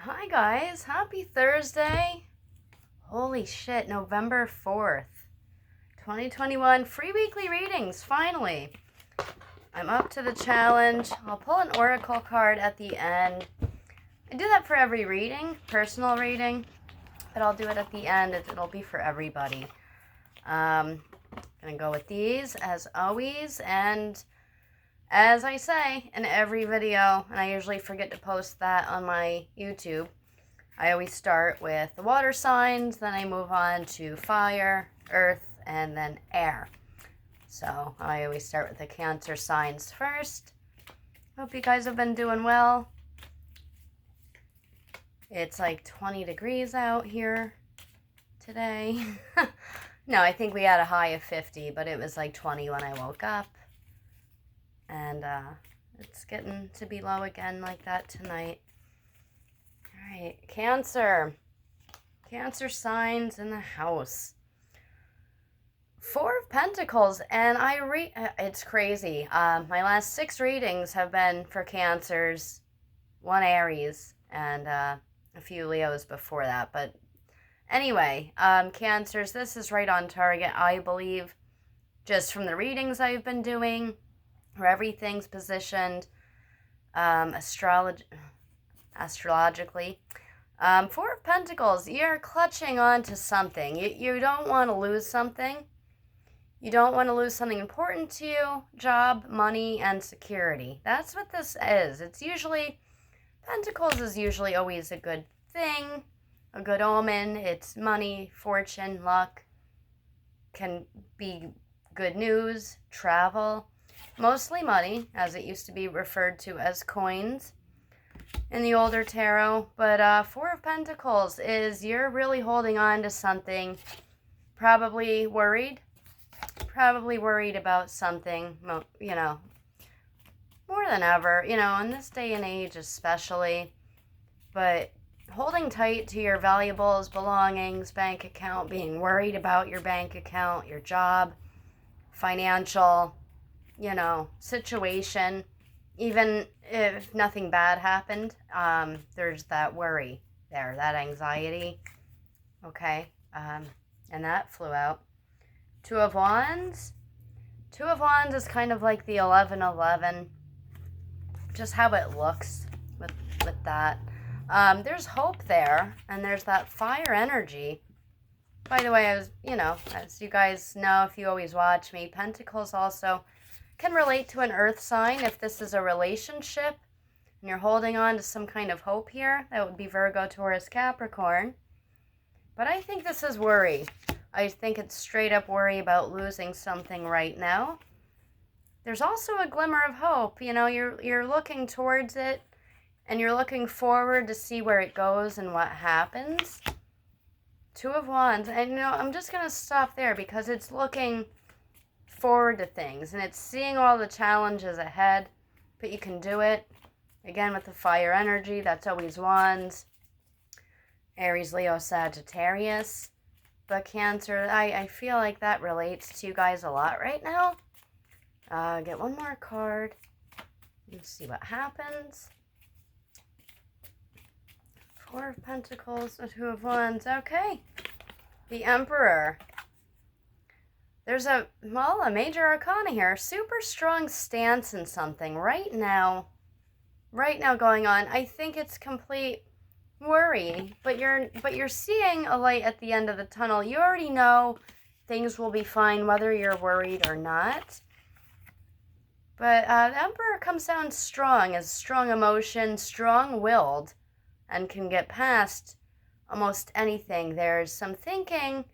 Hi guys, happy Thursday. Holy shit, November 4th, 2021, free weekly readings, finally. I'm up to the challenge. I'll pull an oracle card at the end. I do that for every reading, personal reading, but I'll do it at the end. It'll be for everybody. Gonna go with these as always, and as I say in every video, and I usually forget to post that on my YouTube, I always start with the water signs, then I move on to fire, earth, and then air. So I always start with the Cancer signs first. Hope you guys have been doing well. It's like 20 degrees out here today. No, I think we had a high of 50, but it was like 20 when I woke up. And it's getting to be low again like that tonight. All right, Cancer. Cancer signs in the house. Four of Pentacles, and it's crazy. My last 6 readings have been for Cancers, 1 Aries, and a few Leos before that. But anyway, Cancers, this is right on target, I believe, just from the readings I've been doing, where everything's positioned astrologically. 4 of Pentacles, you're clutching on to something. You don't want to lose something. You don't want to lose something important to you. Job, money, and security. That's what this is. It's usually, Pentacles is usually always a good thing, a good omen. It's money, fortune, luck. Can be good news, travel. Mostly money, as it used to be referred to as coins in the older tarot. But 4 of Pentacles is you're really holding on to something, probably worried about something, you know, more than ever, you know, in this day and age especially. But holding tight to your valuables, belongings, bank account, being worried about your bank account, your job, financial, you know, situation. Even if nothing bad happened, there's that worry there, that anxiety. Okay, and that flew out. 2 of Wands. 2 of Wands is kind of like the 11-11, just how it looks with that. There's hope there, and there's that fire energy. By the way, as you guys know, if you always watch me, Pentacles also can relate to an earth sign. If this is a relationship and you're holding on to some kind of hope here, that would be Virgo, Taurus, Capricorn. But I think this is worry. I think it's straight up worry about losing something right now. There's also a glimmer of hope. You know, you're looking towards it, and you're looking forward to see where it goes and what happens. 2 of Wands. And, you know, I'm just going to stop there because it's looking forward to things, and it's seeing all the challenges ahead, but you can do it. Again, with the fire energy, that's always Wands. Aries, Leo, Sagittarius. But Cancer, I feel like that relates to you guys a lot right now. Get one more card. Let's see what happens. 4 of Pentacles, 2 of Wands. Okay. The Emperor. There's a major arcana here. Super strong stance in something right now going on. I think it's complete worry, but you're seeing a light at the end of the tunnel. You already know things will be fine whether you're worried or not. But the Emperor comes down strong, as strong emotion, strong-willed, and can get past almost anything. There's some thinking,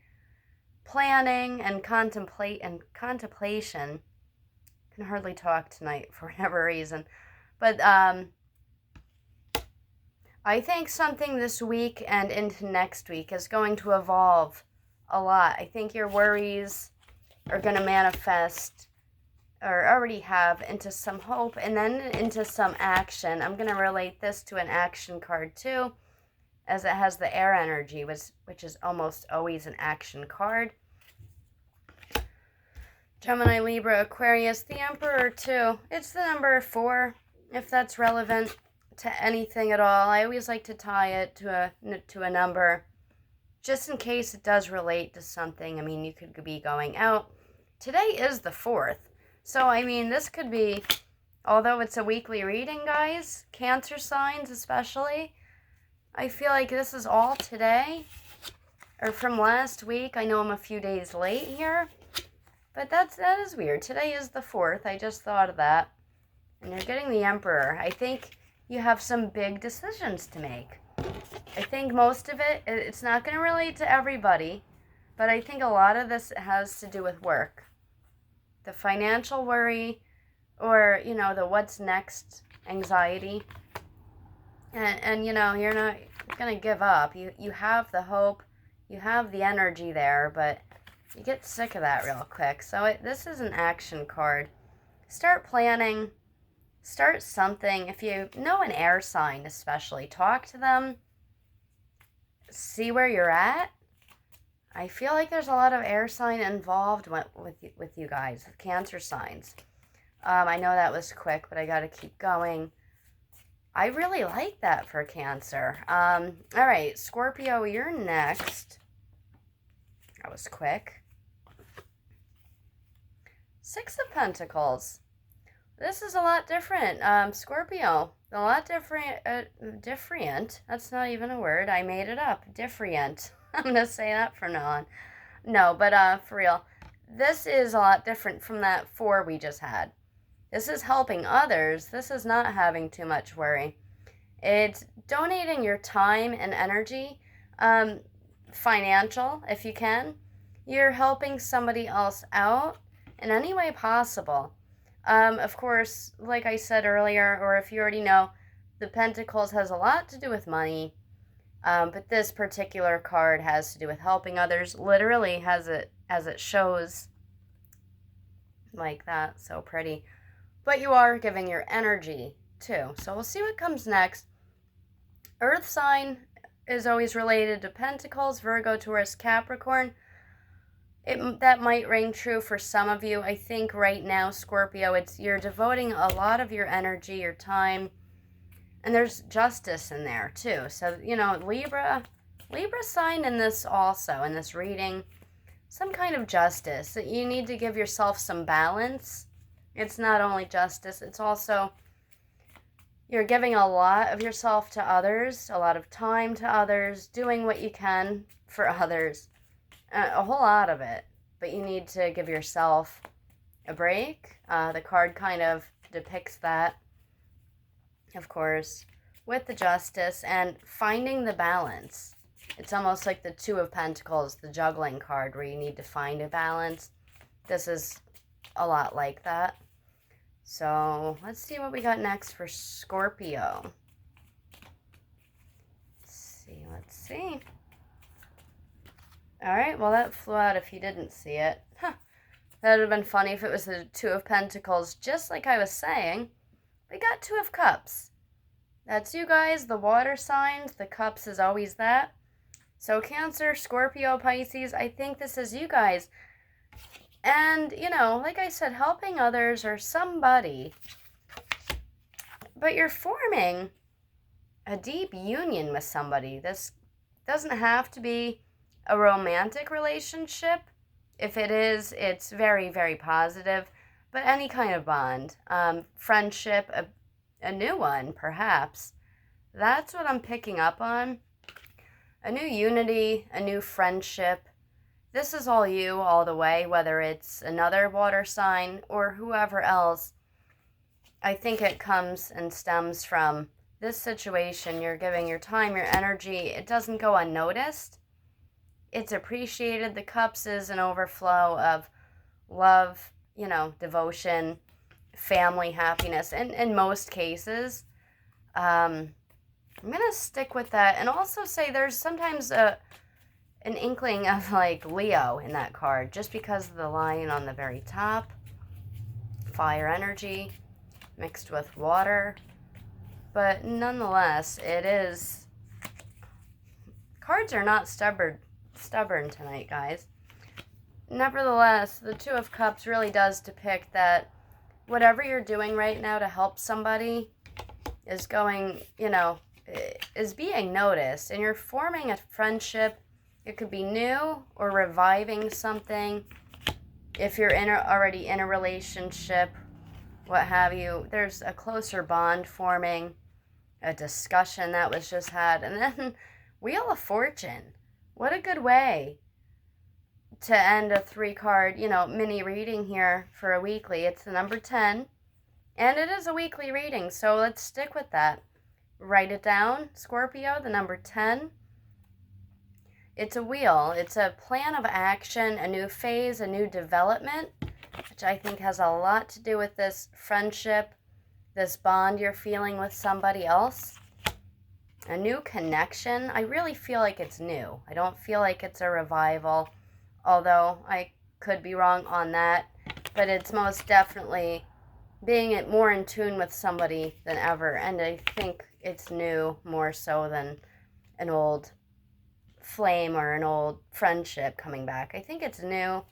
planning, and contemplation. I can hardly talk tonight for whatever reason. But I think something this week and into next week is going to evolve a lot. I think your worries are going to manifest, or already have, into some hope and then into some action. I'm going to relate this to an action card too, as it has the air energy, which is almost always an action card. Gemini, Libra, Aquarius, the Emperor too. It's the number 4, if that's relevant to anything at all. I always like to tie it to a number, just in case it does relate to something. I mean, you could be going out. Today is the 4th. So, I mean, this could be, although it's a weekly reading, guys, Cancer signs especially, I feel like this is all today, or from last week. I know I'm a few days late here, but that is weird. Today is the 4th. I just thought of that. And you're getting the Emperor. I think you have some big decisions to make. I think most of it, it's not going to relate to everybody, but I think a lot of this has to do with work. The financial worry, or, you know, the what's next anxiety. And you know, you're not going to give up. You have the hope, you have the energy there, but you get sick of that real quick. So this is an action card. Start planning. Start something. If you know an air sign especially, talk to them. See where you're at. I feel like there's a lot of air sign involved with you guys, with Cancer signs. I know that was quick, but I got to keep going. I really like that for Cancer. All right, Scorpio, you're next. That was quick. 6 of Pentacles. This is a lot different. Scorpio, a lot different. Different. That's not even a word. I made it up. Different. I'm going to say that from now on. No, but for real, this is a lot different from that 4 we just had. This is helping others. This is not having too much worry. It's donating your time and energy, financial, if you can. You're helping somebody else out in any way possible. Of course, like I said earlier, or if you already know, the Pentacles has a lot to do with money. But this particular card has to do with helping others. Literally has it, as it shows, like that. So pretty. But you are giving your energy too. So we'll see what comes next. Earth sign is always related to Pentacles, Virgo, Taurus, Capricorn. That might ring true for some of you. I think right now, Scorpio, you're devoting a lot of your energy, your time, and there's justice in there too. So, you know, Libra sign in this also, in this reading, some kind of justice. You need to give yourself some balance. It's not only justice, it's also you're giving a lot of yourself to others, a lot of time to others, doing what you can for others. A whole lot of it, but you need to give yourself a break. The card kind of depicts that, of course, with the justice and finding the balance. It's almost like the 2 of Pentacles, the juggling card, where you need to find a balance. This is a lot like that. So let's see what we got next for Scorpio. Let's see. All right, well, that flew out if you didn't see it. Huh. That would have been funny if it was the 2 of Pentacles, just like I was saying. We got 2 of Cups. That's you guys, the water signs. The Cups is always that. So Cancer, Scorpio, Pisces, I think this is you guys. And, you know, like I said, helping others or somebody. But you're forming a deep union with somebody. This doesn't have to be a romantic relationship. If it is, it's very, very positive. But any kind of bond, friendship, a new one, perhaps. That's what I'm picking up on. A new unity, a new friendship. This is all you all the way, whether it's another water sign or whoever else. I think it comes and stems from this situation. You're giving your time, your energy. It doesn't go unnoticed. It's appreciated. The Cups is an overflow of love, you know, devotion, family, happiness, in most cases. I'm going to stick with that and also say there's sometimes an inkling of like Leo in that card, just because of the lion on the very top. Fire energy mixed with water. But nonetheless, it is... Cards are not stubborn tonight, guys. Nevertheless, the 2 of Cups really does depict that whatever you're doing right now to help somebody, is going, is being noticed, and you're forming a friendship. It could be new or reviving something. If you're already in a relationship, what have you, there's a closer bond forming, a discussion that was just had. And then Wheel of Fortune. What a good way to end a 3-card, mini reading here for a weekly. It's the number 10, and it is a weekly reading, so let's stick with that. Write it down, Scorpio, the number 10. It's a wheel. It's a plan of action, a new phase, a new development, which I think has a lot to do with this friendship, this bond you're feeling with somebody else. A new connection. I really feel like it's new. I don't feel like it's a revival, although I could be wrong on that. But it's most definitely being more in tune with somebody than ever. And I think it's new more so than an old flame or an old friendship coming back. I think it's new.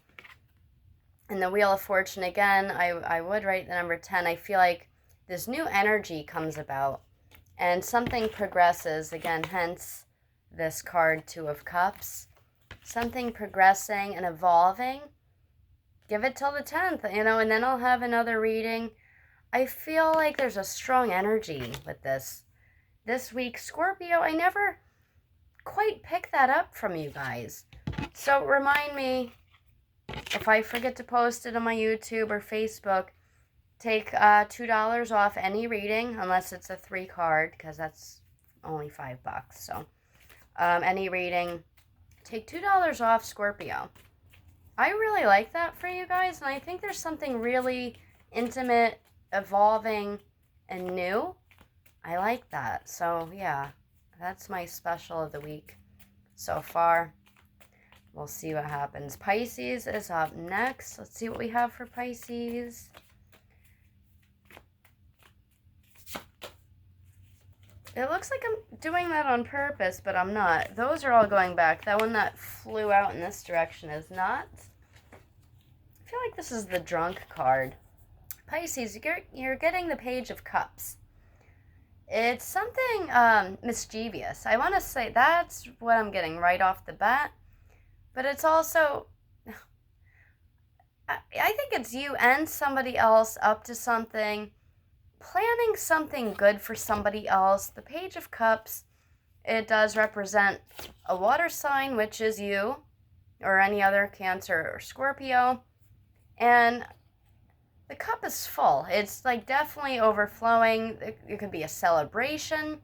And the Wheel of Fortune, again, I would write the number 10. I feel like this new energy comes about and something progresses, again, hence this card, 2 of Cups. Something progressing and evolving. Give it till the 10th, and then I'll have another reading. I feel like there's a strong energy with this week. Scorpio, I never quite pick that up from you guys. So remind me, if I forget to post it on my YouTube or Facebook, take $2 off any reading, unless it's a 3-card, because that's only $5. So any reading, take $2 off, Scorpio. I really like that for you guys, and I think there's something really intimate, evolving, and new. I like that. So yeah, that's my special of the week so far. We'll see what happens. Pisces is up next. Let's see what we have for Pisces. It looks like I'm doing that on purpose, but I'm not. Those are all going back. That one that flew out in this direction is not. I feel like this is the Drunk card. Pisces, you're getting the Page of Cups. It's something mischievous. I want to say that's what I'm getting right off the bat. But it's also, I think it's you and somebody else up to something, planning something good for somebody else. The Page of Cups, it does represent a water sign, which is you, or any other Cancer or Scorpio. And the cup is full. It's like definitely overflowing. It could be a celebration.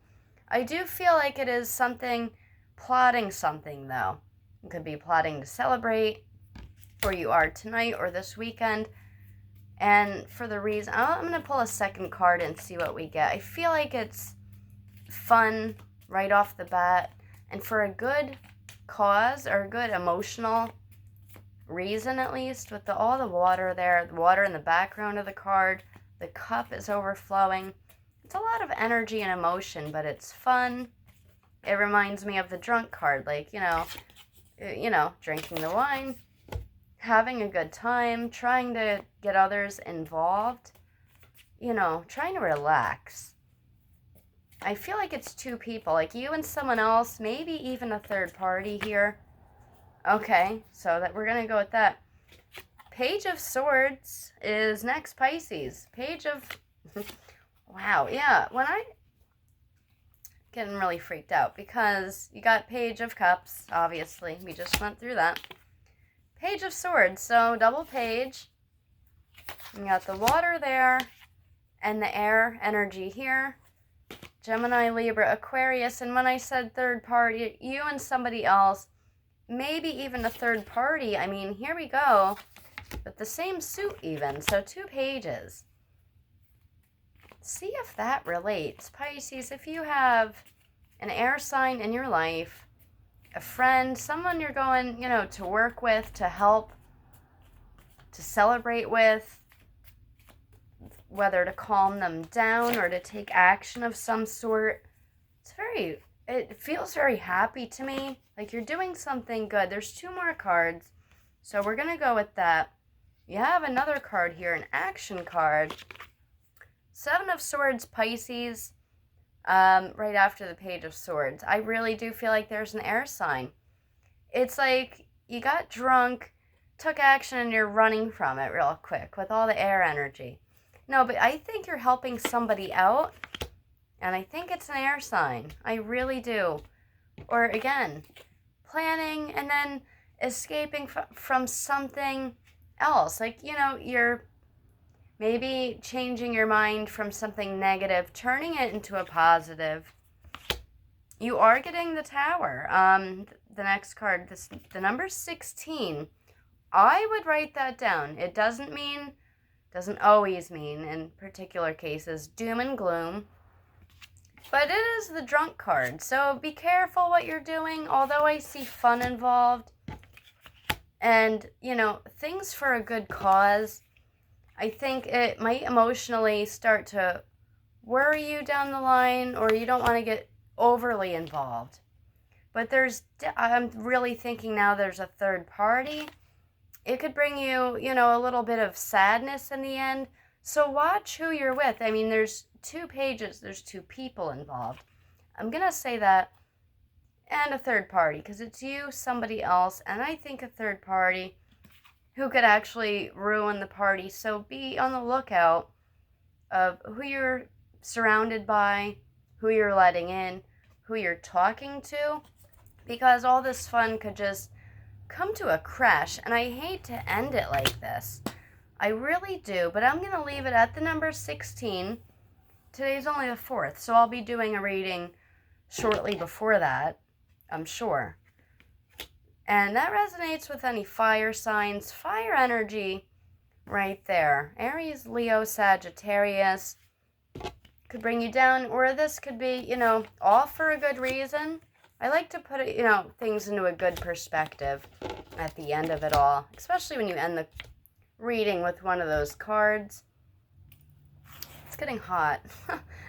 I do feel like it is something, plotting something though. It could be plotting to celebrate, or you are tonight or this weekend. And for the reason, I'm going to pull a second card and see what we get. I feel like it's fun right off the bat, and for a good cause or a good emotional reason, at least, with all the water there, the water in the background of the card, the cup is overflowing. It's a lot of energy and emotion, but it's fun. It reminds me of the Drunk card, like, drinking the wine, having a good time, trying to get others involved, trying to relax. I feel like it's 2 people, like you and someone else, maybe even a third party here. Okay, so that we're going to go with that. Page of Swords is next, Pisces. Page of... wow, yeah, when I... getting really freaked out because you got Page of Cups, obviously. We just went through that. Page of Swords, so double page. You got the water there and the air energy here. Gemini, Libra, Aquarius, and when I said third party, you and somebody else, maybe even a third party. I mean, here we go, with the same suit even, so 2 pages. See if that relates. Pisces, if you have an air sign in your life, a friend, someone you're going, to work with, to help, to celebrate with, whether to calm them down or to take action of some sort, it feels very happy to me, like you're doing something good. There's 2 more cards, so we're going to go with that. You have another card here, an action card. 7 of Swords, Pisces. right after the Page of Swords. I really do feel like there's an air sign. It's like you got drunk, took action, and you're running from it real quick with all the air energy. No, but I think you're helping somebody out, and I think it's an air sign. I really do. Or again, planning and then escaping from something else. Like, you're maybe changing your mind from something negative, turning it into a positive. You are getting the Tower. The next card, the number 16. I would write that down. It doesn't always mean, in particular cases, doom and gloom. But it is the drunk card, so be careful what you're doing, although I see fun involved. And, things for a good cause. I think it might emotionally start to worry you down the line, or you don't want to get overly involved. But I'm really thinking now there's a third party. It could bring you, a little bit of sadness in the end. So watch who you're with. I mean, there's 2 pages, there's 2 people involved. I'm going to say that. And a third party, because it's you, somebody else, and I think a third party who could actually ruin the party. So be on the lookout of who you're surrounded by, who you're letting in, who you're talking to, because all this fun could just come to a crash, and I hate to end it like this. I really do, but I'm going to leave it at the number 16. Today's only the 4th, so I'll be doing a reading shortly before that, I'm sure. And that resonates with any fire signs. Fire energy right there. Aries, Leo, Sagittarius could bring you down, or this could be, all for a good reason. I like to put it, things into a good perspective at the end of it all, especially when you end the reading with one of those cards. It's getting hot,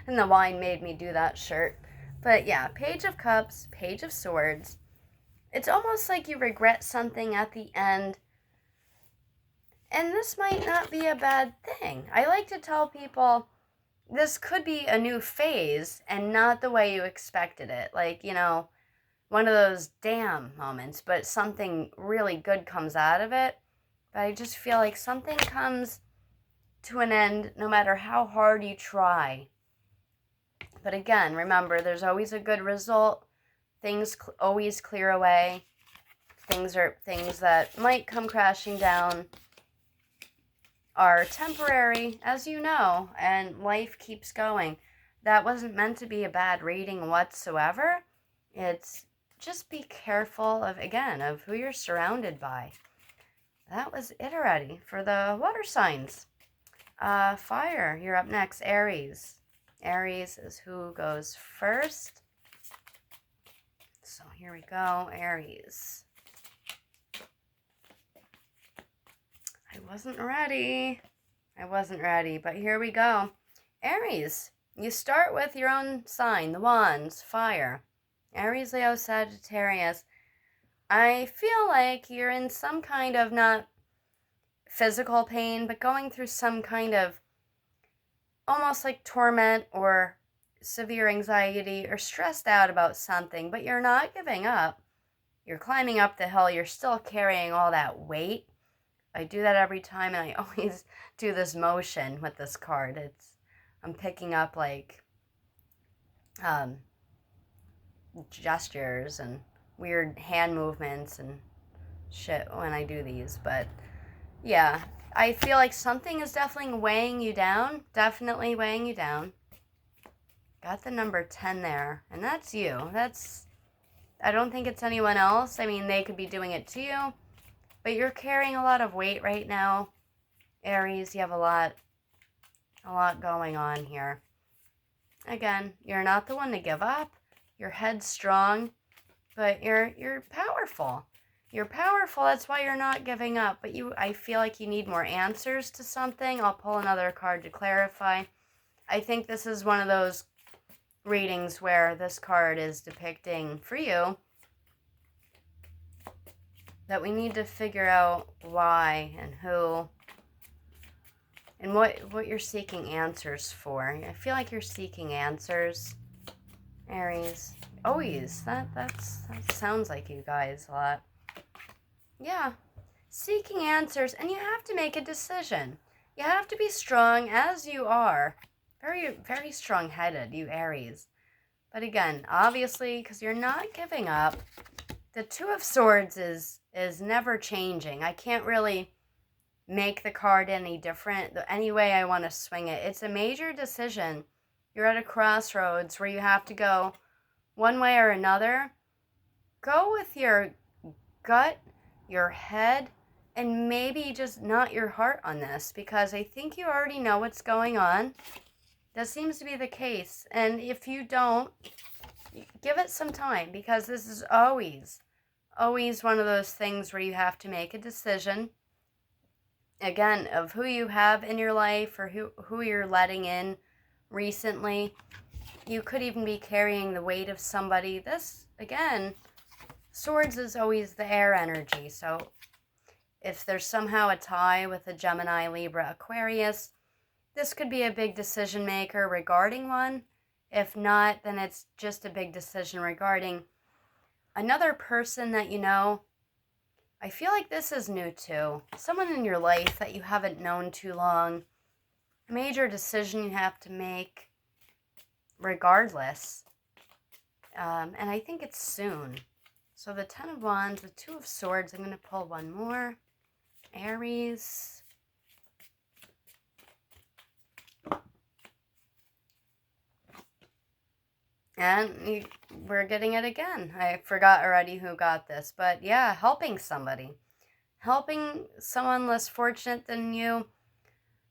and the wine made me do that shirt. But yeah, Page of Cups, Page of Swords. It's almost like you regret something at the end, and this might not be a bad thing. I like to tell people this could be a new phase and not the way you expected it. Like, one of those damn moments, but something really good comes out of it. But I just feel like something comes to an end no matter how hard you try. But again, remember, there's always a good result. Things always clear away. Things that might come crashing down are temporary, as you know, and life keeps going. That wasn't meant to be a bad reading whatsoever. It's just be careful of who you're surrounded by. That was it already for the water signs. Fire, you're up next, Aries. Aries is who goes first. So here we go, Aries. I wasn't ready, but here we go. Aries, you start with your own sign, the Wands, fire. Aries, Leo, Sagittarius. I feel like you're in some kind of, not physical pain, but going through some kind of almost like torment or severe anxiety or stressed out about something, but you're not giving up. You're climbing up the hill. You're still carrying all that weight. I do that every time, and I always do this motion with this card. I'm picking up like gestures and weird hand movements and shit when I do these. But yeah, I feel like something is definitely weighing you down. Definitely weighing you down. Got the number 10 there, and that's you. I don't think it's anyone else. I mean, they could be doing it to you, but you're carrying a lot of weight right now. Aries, you have a lot going on here. Again, you're not the one to give up. You're headstrong, but you're powerful. You're powerful, that's why you're not giving up. But I feel like you need more answers to something. I'll pull another card to clarify. I think this is one of those readings where this card is depicting for you that we need to figure out why and who and what you're seeking answers for. I feel like you're seeking answers. Aries. Always. That sounds like you guys a lot. Yeah. Seeking answers, and you have to make a decision. You have to be strong as you are. Very, very strong-headed, you Aries. But again, obviously, because you're not giving up, the Two of Swords is never changing. I can't really make the card any different. Any way I want to swing it. It's a major decision. You're at a crossroads where you have to go one way or another. Go with your gut, your head, and maybe just not your heart on this, because I think you already know what's going on. That seems to be the case. And if you don't, give it some time, because this is always one of those things where you have to make a decision, again, of who you have in your life or who you're letting in recently. You could even be carrying the weight of somebody. This, again, Swords is always the air energy. So if there's somehow a tie with a Gemini, Libra, Aquarius, this could be a big decision maker regarding one. If not, then it's just a big decision regarding another person that you know. I feel like this is new too. Someone in your life that you haven't known too long. A major decision you have to make regardless. And I think it's soon. So the Ten of Wands, the Two of Swords, I'm going to pull one more. Aries. And we're getting it again. I forgot already who got this. But yeah, helping somebody. Helping someone less fortunate than you.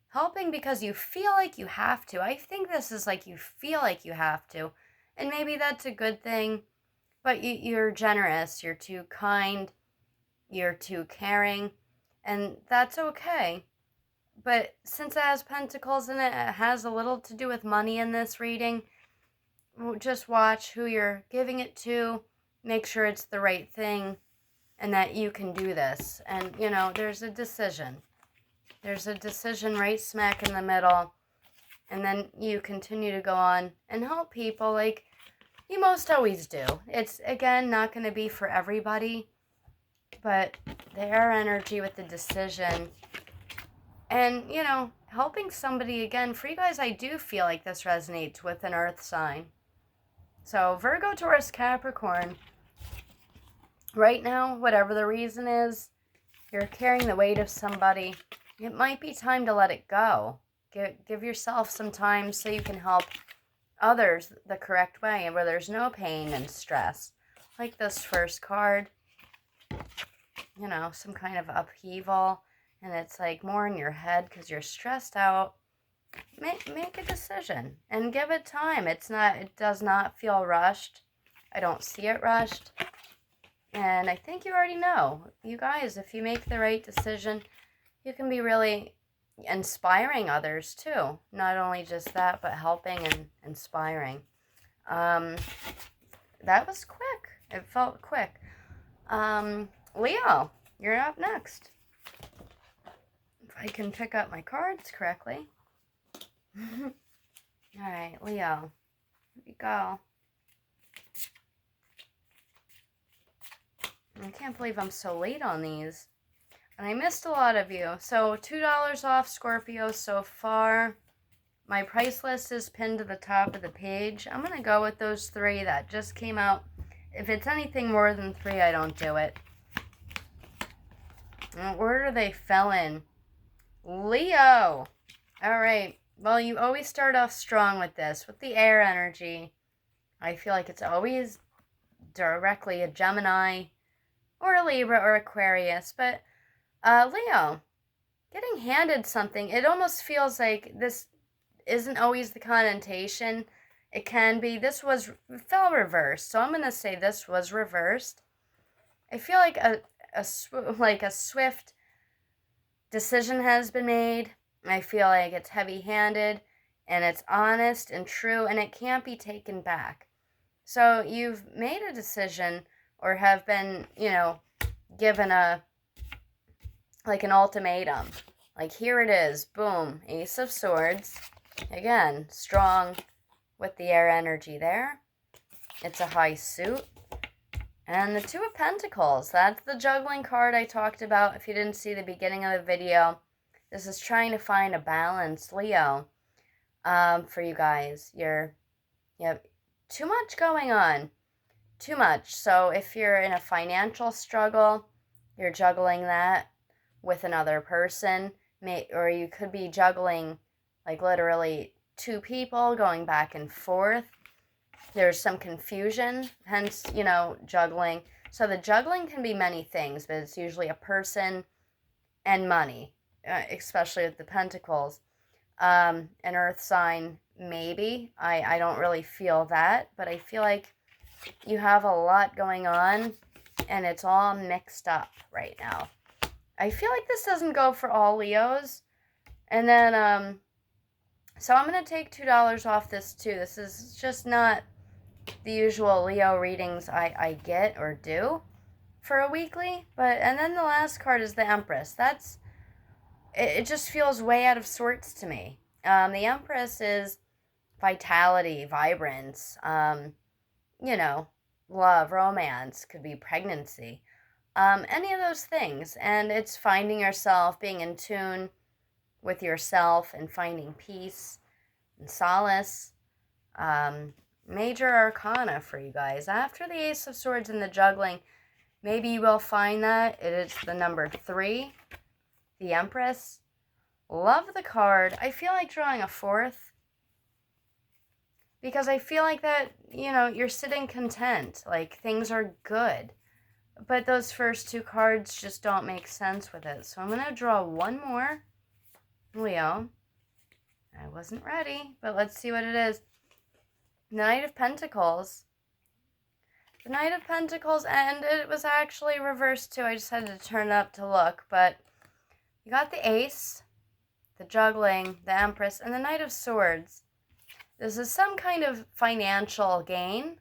Helping because you feel like you have to. I think this is like you feel like you have to. And maybe that's a good thing. But you're generous. You're too kind. You're too caring. And that's okay. But since it has Pentacles in it, it has a little to do with money in this reading. Just watch who you're giving it to. Make sure it's the right thing. And that you can do this. And, you know, there's a decision. There's a decision right smack in the middle. And then you continue to go on and help people like you most always do. It's, again, not going to be for everybody. But the air energy with the decision. And, you know, helping somebody, again, for you guys, I do feel like this resonates with an earth sign. So, Virgo, Taurus, Capricorn. Right now, whatever the reason is, you're carrying the weight of somebody. It might be time to let it go. Give yourself some time so you can help others the correct way, where there's no pain and stress. Like this first card, you know, some kind of upheaval, and it's like more in your head because you're stressed out. Make a decision and give it time. It does not feel rushed. I don't see it rushed. And I think you already know. You guys, if you make the right decision, you can be really inspiring others too. Not only just that, but helping and inspiring. That was quick. It felt quick. Leo, you're up next. If I can pick up my cards correctly. All right, Leo. Here we go. I can't believe I'm so late on these. And I missed a lot of you. So $2 off Scorpio so far. My price list is pinned to the top of the page. I'm going to go with those three that just came out. If it's anything more than 3, I don't do it. What order they fell in? Leo. All right. Well, you always start off strong with this. With the air energy, I feel like it's always directly a Gemini or a Libra or Aquarius. But Leo, getting handed something, it almost feels like this isn't always the connotation. It can be. This fell reversed. So I'm going to say this was reversed. I feel like a swift decision has been made. I feel like it's heavy-handed and it's honest and true and it can't be taken back. So you've made a decision or have been, you know, given an ultimatum. Like, here it is. Boom. Ace of Swords. Again, strong with the air energy there. It's a high suit. And the Two of Pentacles, that's the juggling card I talked about. If you didn't see the beginning of the video, this is trying to find a balance, Leo, for you guys. You have too much going on, too much. So if you're in a financial struggle, you're juggling that with another person, or you could be juggling like literally two people going back and forth. There's some confusion, hence, juggling. So the juggling can be many things, but it's usually a person and money, especially with the Pentacles. An earth sign, maybe. I don't really feel that, but I feel like you have a lot going on, and it's all mixed up right now. I feel like this doesn't go for all Leos. And then, so I'm going to take $2 off this too. This is just not the usual Leo readings I get or do for a weekly. And then the last card is the Empress. It just feels way out of sorts to me. The Empress is vitality, vibrance, love, romance, could be pregnancy, any of those things. And it's finding yourself, being in tune with yourself and finding peace and solace. Major arcana for you guys. After the Ace of Swords and the juggling, maybe you will find that. It is the number 3, the Empress. Love the card. I feel like drawing a 4th because I feel like that, you're sitting content. Like, things are good. But those first 2 cards just don't make sense with it. So I'm going to draw one more, Leo. I wasn't ready, but let's see what it is. The Knight of Pentacles. The Knight of Pentacles, and it was actually reversed too. I just had to turn it up to look. But you got the Ace, the juggling, the Empress, and the Knight of Swords. This is some kind of financial gain,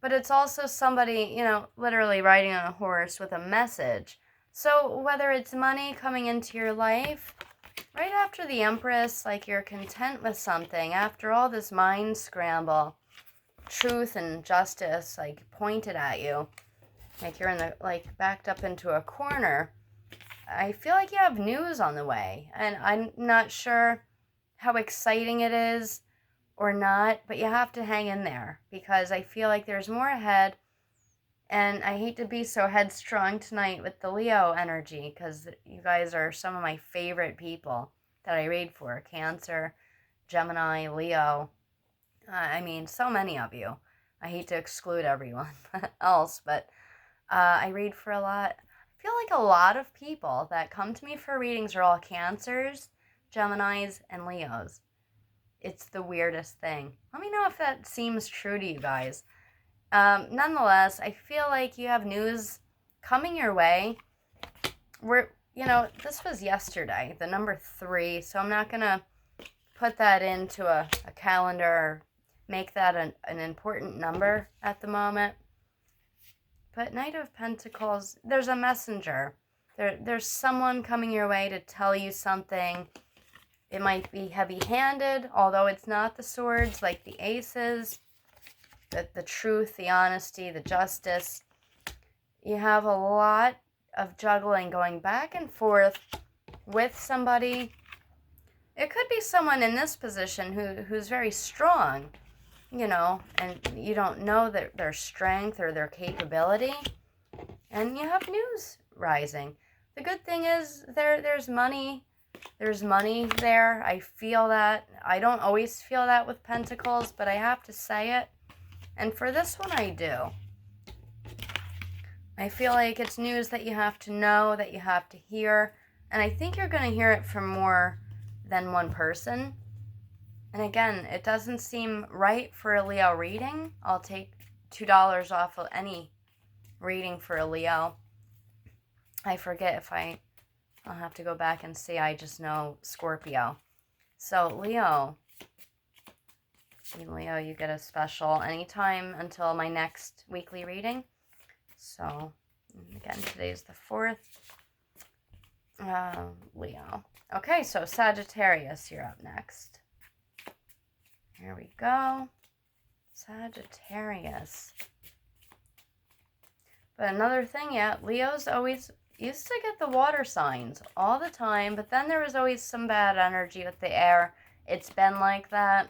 but it's also somebody, literally riding on a horse with a message. So whether it's money coming into your life, right after the Empress, like you're content with something, after all this mind scramble, truth and justice, like pointed at you, like you're backed up into a corner. I feel like you have news on the way, and I'm not sure how exciting it is or not, but you have to hang in there because I feel like there's more ahead. And I hate to be so headstrong tonight with the Leo energy because you guys are some of my favorite people that I read for. Cancer, Gemini, Leo. So many of you. I hate to exclude everyone else, but I read for a lot. I feel like a lot of people that come to me for readings are all Cancers, Geminis, and Leos. It's the weirdest thing. Let me know if that seems true to you guys. Nonetheless, I feel like you have news coming your way. This was yesterday, the number 3, so I'm not going to put that into a calendar or make that an important number at the moment. But Knight of Pentacles, there's a messenger. There's someone coming your way to tell you something. It might be heavy-handed, although it's not the swords like the aces. The truth, the honesty, the justice. You have a lot of juggling going back and forth with somebody. It could be someone in this position who's very strong, and you don't know their strength or their capability. And you have news rising. The good thing is there's money. There's money there. I feel that. I don't always feel that with Pentacles, but I have to say it. And for this one, I do. I feel like it's news that you have to know, that you have to hear. And I think you're going to hear it from more than one person. And again, it doesn't seem right for a Leo reading. I'll take $2 off of any reading for a Leo. I forget if I'll have to go back and see. I just know Scorpio. So Leo, you get a special anytime until my next weekly reading. So, again, today's the 4th. Leo. Okay, so Sagittarius, you're up next. Here we go. Sagittarius. But another thing, yeah, Leos always used to get the water signs all the time, but then there was always some bad energy with the air. It's been like that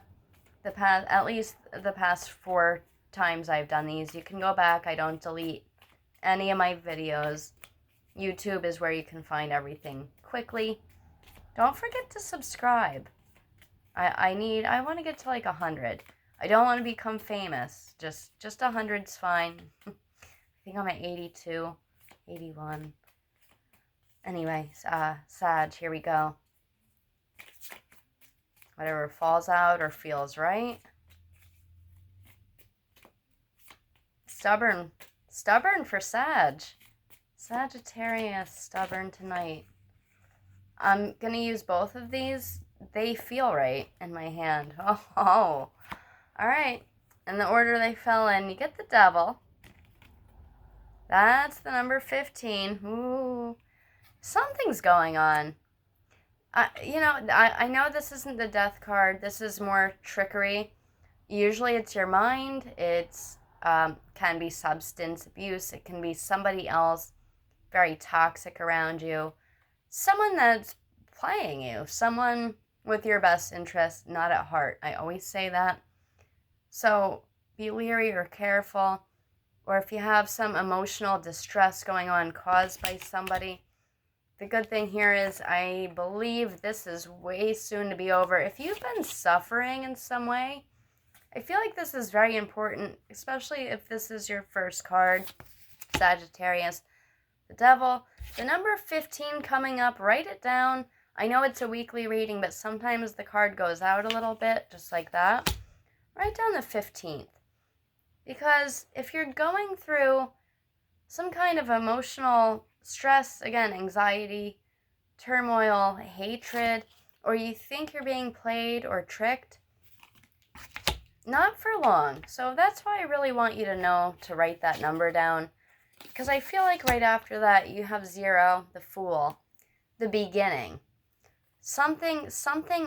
at least the past 4 times I've done these. You can go back. I don't delete any of my videos. YouTube is where you can find everything quickly. Don't forget to subscribe. I want to get to like 100. I don't want to become famous. Just 100's fine. I think I'm at 82, 81. Anyway, Sag, here we go. Whatever falls out or feels right. Stubborn for Sag. Sagittarius, stubborn tonight. I'm going to use both of these. They feel right in my hand. Oh. All right. In the order they fell in, you get the Devil. That's the number 15. Ooh. Something's going on. I know this isn't the Death card. This is more trickery. Usually it's your mind. It's can be substance abuse. It can be somebody else very toxic around you. Someone that's playing you. Someone with your best interest not at heart. I always say that. So be leery or careful. Or if you have some emotional distress going on caused by somebody, the good thing here is I believe this is way soon to be over. If you've been suffering in some way, I feel like this is very important, especially if this is your first card, Sagittarius, the Devil. The number 15 coming up, write it down. I know it's a weekly reading, but sometimes the card goes out a little bit, just like that. Write down the 15th. Because if you're going through some kind of emotional stress, again, anxiety, turmoil, hatred, or you think you're being played or tricked, not for long. So that's why I really want you to know to write that number down. Because I feel like right after that, you have 0, the Fool, the beginning. Something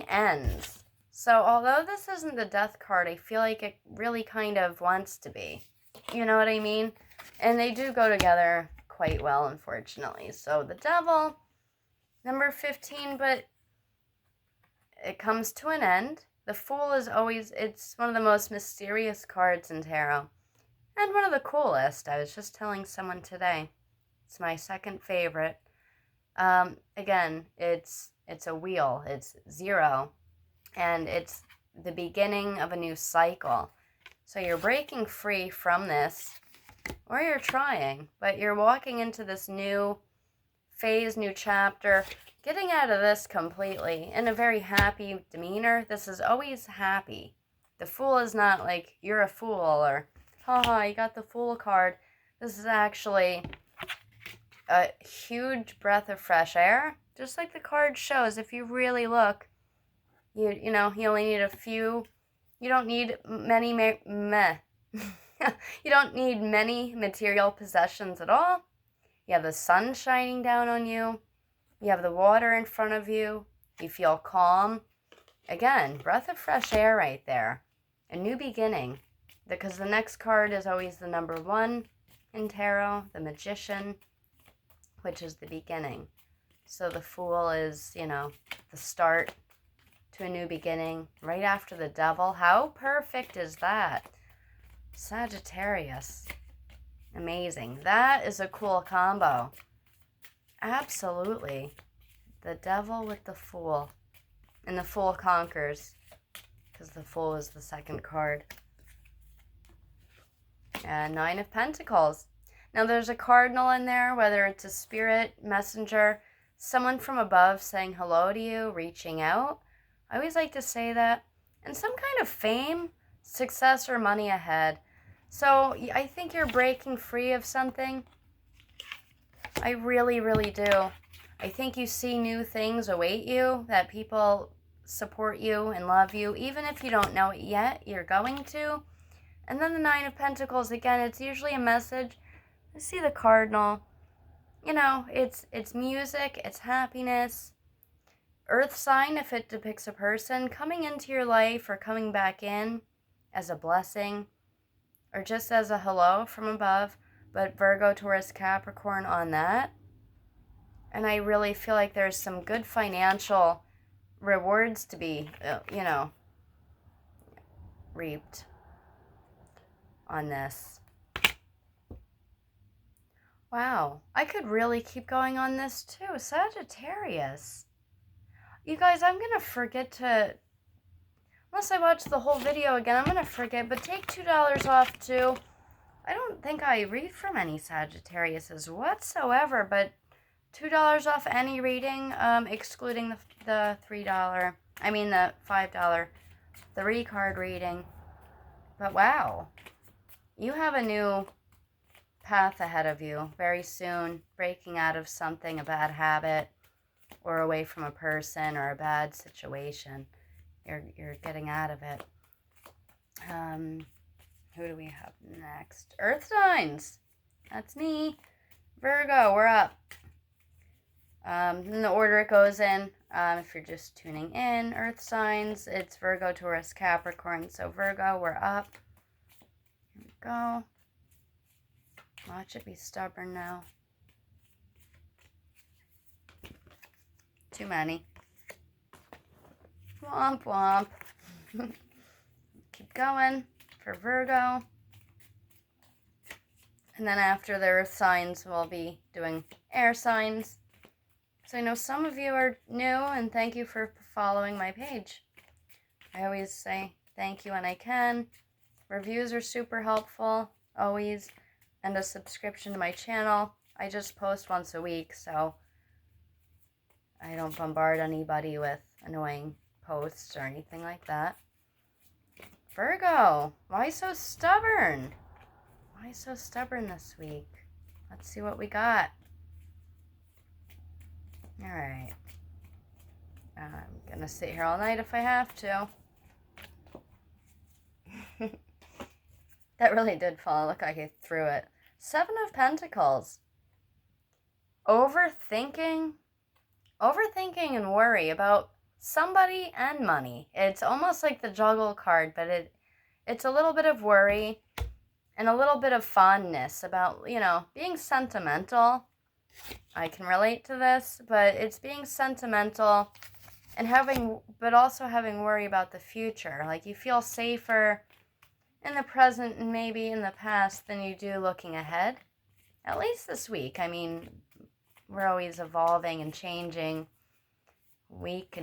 ends. So although this isn't the Death card, I feel like it really kind of wants to be. You know what I mean? And they do go together quite well, unfortunately. So the Devil, number 15, but it comes to an end. The Fool is always, it's one of the most mysterious cards in tarot. And one of the coolest. I was just telling someone today. It's my second favorite. Again, it's a wheel. It's 0. And it's the beginning of a new cycle. So you're breaking free from this, or you're trying, but you're walking into this new phase, new chapter, getting out of this completely in a very happy demeanor. This is always happy. The Fool is not like, you're a fool, or, haha, you got the Fool card. This is actually a huge breath of fresh air. Just like the card shows, if you really look, you only need a few. You don't need many you don't need many material possessions at all. You have the sun shining down on you. You have the water in front of you. You feel calm. Again, breath of fresh air right there. A new beginning. Because the next card is always the number 1 in tarot, the Magician, which is the beginning. So the Fool is, the start to a new beginning right after the Devil. How perfect is that? Sagittarius. Amazing. That is a cool combo. Absolutely. The Devil with the Fool. And the Fool conquers, because the Fool is the second card. And 9 of Pentacles. Now there's a cardinal in there, whether it's a spirit, messenger, someone from above saying hello to you, reaching out. I always like to say that. And some kind of fame, success, or money ahead. So I think you're breaking free of something. I really, really do. I think you see new things await you, that people support you and love you. Even if you don't know it yet, you're going to. And then the 9 of Pentacles, again, it's usually a message. I see the cardinal. It's music, it's happiness. Earth sign, if it depicts a person, coming into your life or coming back in. as a blessing or just as a hello from above, but Virgo, Taurus, Capricorn on that. And I really feel like there's some good financial rewards to be, reaped on this. Wow, I could really keep going on this too. Sagittarius. You guys, I'm going to forget to, unless I watch the whole video again, I'm going to forget, but take $2 off too. I don't think I read from any Sagittariuses whatsoever, but $2 off any reading, excluding the $3, the $5 3-card reading. But wow, you have a new path ahead of you very soon, breaking out of something, a bad habit, or away from a person or a bad situation. You're getting out of it. Who do we have next? Earth signs. That's me. Virgo, we're up. In the order it goes in, if you're just tuning in, Earth signs, it's Virgo, Taurus, Capricorn. So Virgo, we're up. Here we go. Watch it be stubborn now. Too many. Womp womp. Keep going for Virgo. And then after the Earth signs, we'll be doing air signs. So I know some of you are new, and thank you for following my page. I always say thank you when I can. Reviews are super helpful, always. And a subscription to my channel. I just post once a week, so I don't bombard anybody with annoying posts or anything like that. Virgo, why so stubborn? Why so stubborn this week? Let's see what we got. All right. I'm going to sit here all night if I have to. That really did fall. Look like I threw it. 7 of Pentacles. Overthinking and worry about somebody and money. It's almost like the juggle card, but it's a little bit of worry and a little bit of fondness about, being sentimental. I can relate to this, but it's being sentimental and but also having worry about the future. Like you feel safer in the present and maybe in the past than you do looking ahead. At least this week. We're always evolving and changing week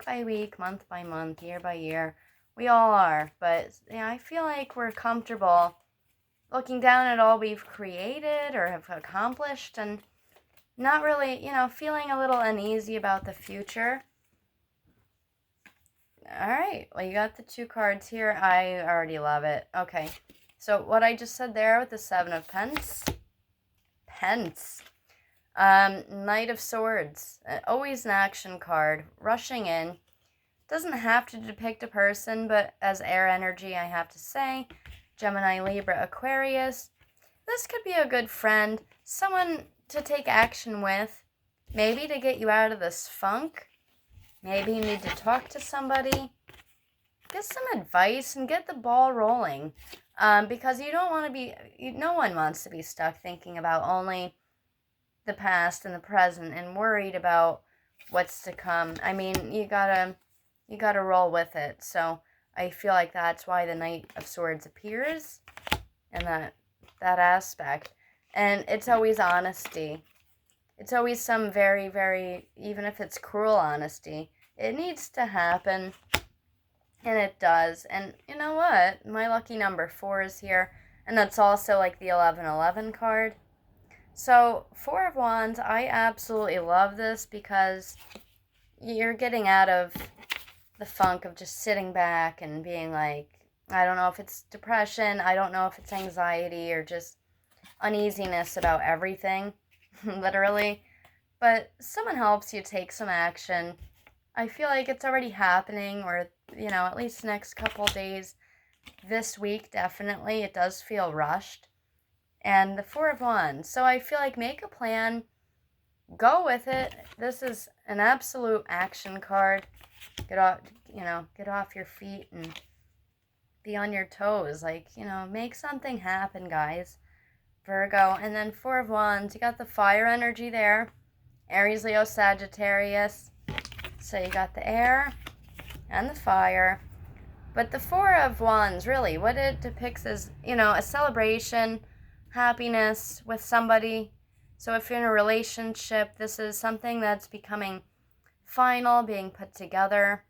by week, month by month, year by year. We all are. But I feel like we're comfortable looking down at all we've created or have accomplished and not really, feeling a little uneasy about the future. All right, well, you got the 2 cards here. I already love it. Okay, so what I just said there with the 7 of Pence. Knight of Swords, always an action card, rushing in. Doesn't have to depict a person, but as air energy, I have to say. Gemini, Libra, Aquarius. This could be a good friend, someone to take action with, maybe to get you out of this funk. Maybe you need to talk to somebody, get some advice, and get the ball rolling. Because you don't want to be, no one wants to be stuck thinking about only the past and the present and worried about what's to come. You gotta roll with it. So I feel like that's why the Knight of Swords appears in that aspect. And it's always honesty. It's always some very, very, even if it's cruel honesty, it needs to happen. And it does. And you know what? My lucky number 4 is here. And that's also like the 1111 card. So 4 of Wands, I absolutely love this because you're getting out of the funk of just sitting back and being like, I don't know if it's depression, I don't know if it's anxiety or just uneasiness about everything, literally. But someone helps you take some action. I feel like it's already happening, or, at least the next couple days. This week, definitely, it does feel rushed. And the 4 of Wands. So I feel like make a plan. Go with it. This is an absolute action card. Get off your feet and be on your toes. Like, make something happen, guys. Virgo. And then Four of Wands. You got the fire energy there. Aries, Leo, Sagittarius. So you got the air and the fire. But the Four of Wands, really, what it depicts is, a celebration, happiness with somebody. So if you're in a relationship, this is something that's becoming final, being put together.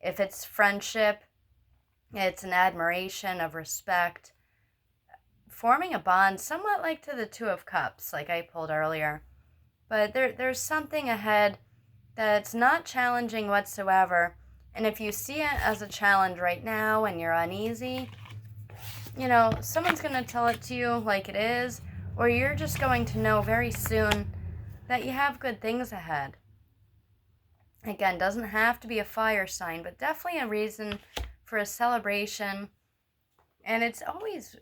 If it's friendship, it's an admiration of respect, forming a bond, somewhat like to the Two of Cups, like I pulled earlier. But there's something ahead that's not challenging whatsoever. And if you see it as a challenge right now and you're uneasy, someone's going to tell it to you like it is, or you're just going to know very soon that you have good things ahead. Again, doesn't have to be a fire sign, but definitely a reason for a celebration. And it's always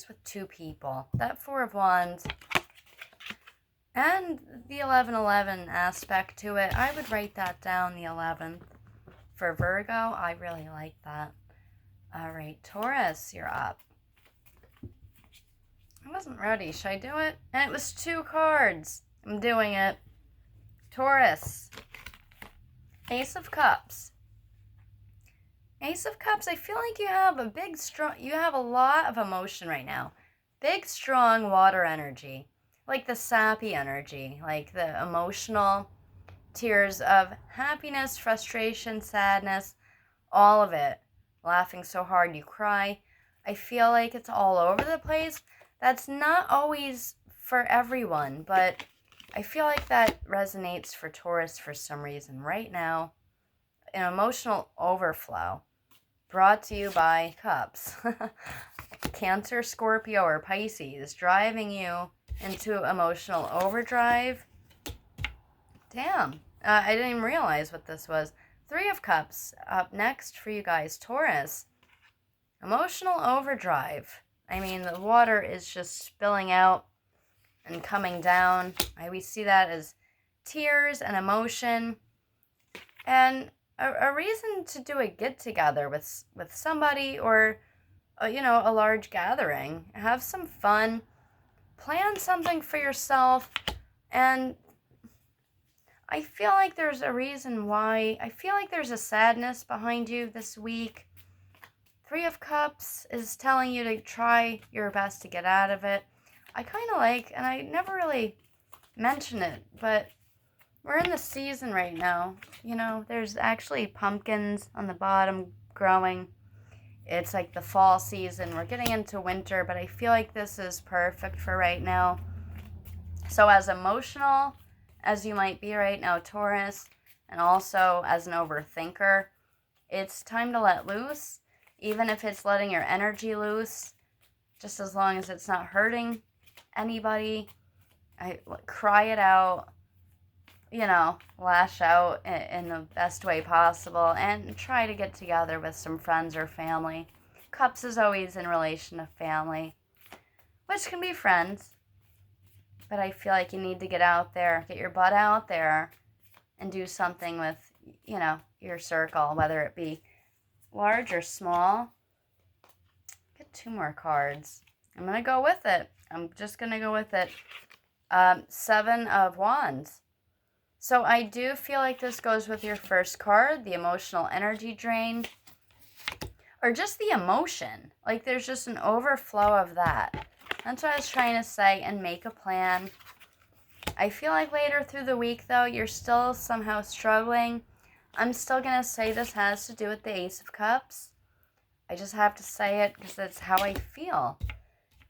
with two people. That Four of Wands and the 11-11 aspect to it. I would write that down, the 11th. For Virgo, I really like that. All right, Taurus, you're up. I wasn't ready. Should I do it? And it was 2 cards. I'm doing it. Taurus. Ace of Cups. Ace of Cups, I feel like you have you have a lot of emotion right now. Big, strong water energy. Like the sappy energy. Like the emotional tears of happiness, frustration, sadness. All of it. Laughing so hard you cry. I feel like it's all over the place. That's not always for everyone, but I feel like that resonates for Taurus for some reason right now. An emotional overflow brought to you by Cups. Cancer, Scorpio, or Pisces driving you into emotional overdrive. Damn, I didn't even realize what this was. 3 of Cups up next for you guys. Taurus. Emotional overdrive. I mean, the water is just spilling out and coming down. We see that as tears and emotion. And a reason to do a get-together with somebody or, a large gathering. Have some fun. Plan something for yourself. And I feel like there's a reason why. I feel like there's a sadness behind you this week. 3 of Cups is telling you to try your best to get out of it. I kind of like, and I never really mention it, but we're in the season right now. There's actually pumpkins on the bottom growing. It's like the fall season. We're getting into winter, but I feel like this is perfect for right now. So as emotional as you might be right now, Taurus, and also as an overthinker, it's time to let loose. Even if it's letting your energy loose, just as long as it's not hurting anybody. Cry it out, lash out in the best way possible, and try to get together with some friends or family. Cups is always in relation to family, which can be friends. But I feel like you need to get out there, get your butt out there, and do something with, your circle, whether it be large or small. Get 2 more cards. I'm going to go with it. I'm just going to go with it. 7 of Wands. So I do feel like this goes with your first card, the emotional energy drain. Or just the emotion. Like there's just an overflow of that. That's what I was trying to say, and make a plan. I feel like later through the week, though, you're still somehow struggling. I'm still going to say this has to do with the Ace of Cups. I just have to say it because that's how I feel.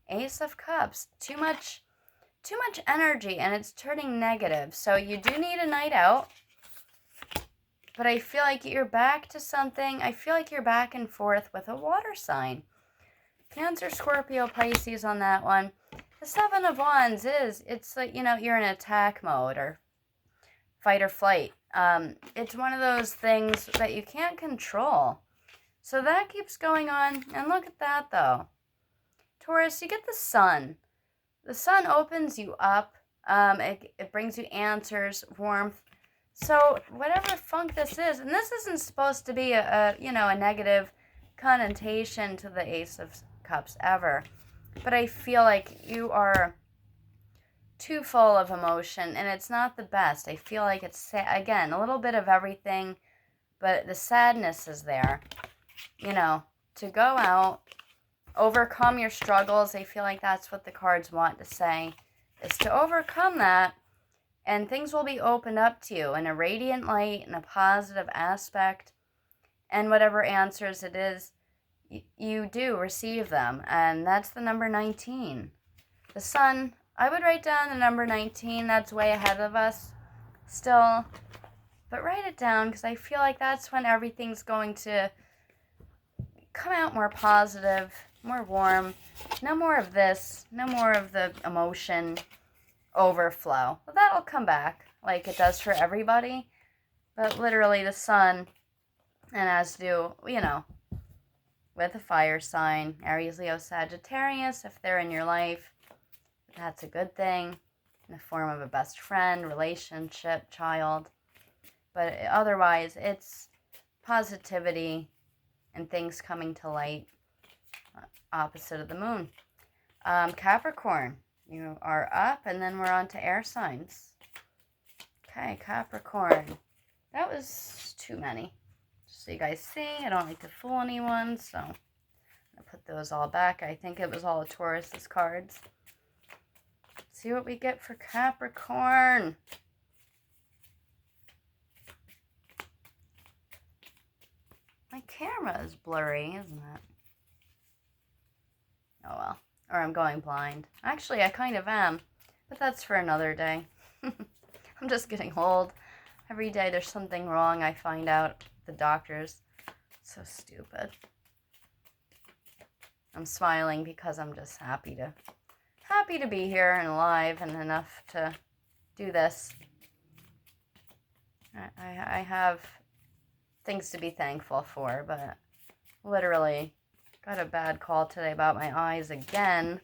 Ace of Cups. Too much energy, and it's turning negative. So you do need a night out. But I feel like you're back to something. I feel like you're back and forth with a water sign. Cancer, Scorpio, Pisces on that one. The 7 of Wands it's like, you're in attack mode or fight or flight. It's one of those things that you can't control. So that keeps going on. And look at that, though. Taurus, you get the sun. The sun opens you up. It brings you answers, warmth. So whatever funk this is, and this isn't supposed to be a negative connotation to the Ace of Cups ever. But I feel like you are too full of emotion, and it's not the best. I feel like it's, again, a little bit of everything, but the sadness is there. You know, to go out, overcome your struggles. I feel like that's what the cards want to say, is to overcome that, and things will be opened up to you in a radiant light, in a positive aspect, and whatever answers it is, you do receive them, and that's the number 19. The Sun, I would write down the number 19. That's way ahead of us still, but write it down, because I feel like that's when everything's going to come out more positive, more warm. No more of this, no more of the emotion overflow. Well, that'll come back like it does for everybody, but literally the Sun, and as do, with a fire sign, Aries, Leo, Sagittarius, if they're in your life, that's a good thing, in the form of a best friend, relationship, child. But otherwise, it's positivity and things coming to light, opposite of the moon. Capricorn, you are up, and then we're on to air signs. Okay, Capricorn. That was too many. Just so you guys see, I don't like to fool anyone, so I'm going to put those all back. I think it was all of Taurus's cards. Let's see what we get for Capricorn. My camera is blurry, isn't it? Oh well. Or I'm going blind. Actually, I kind of am. But that's for another day. I'm just getting old. Every day there's something wrong, I find out. The doctors. So stupid. I'm smiling because I'm just happy to be here and alive and enough to do this. I have things to be thankful for, but literally got a bad call today about my eyes again.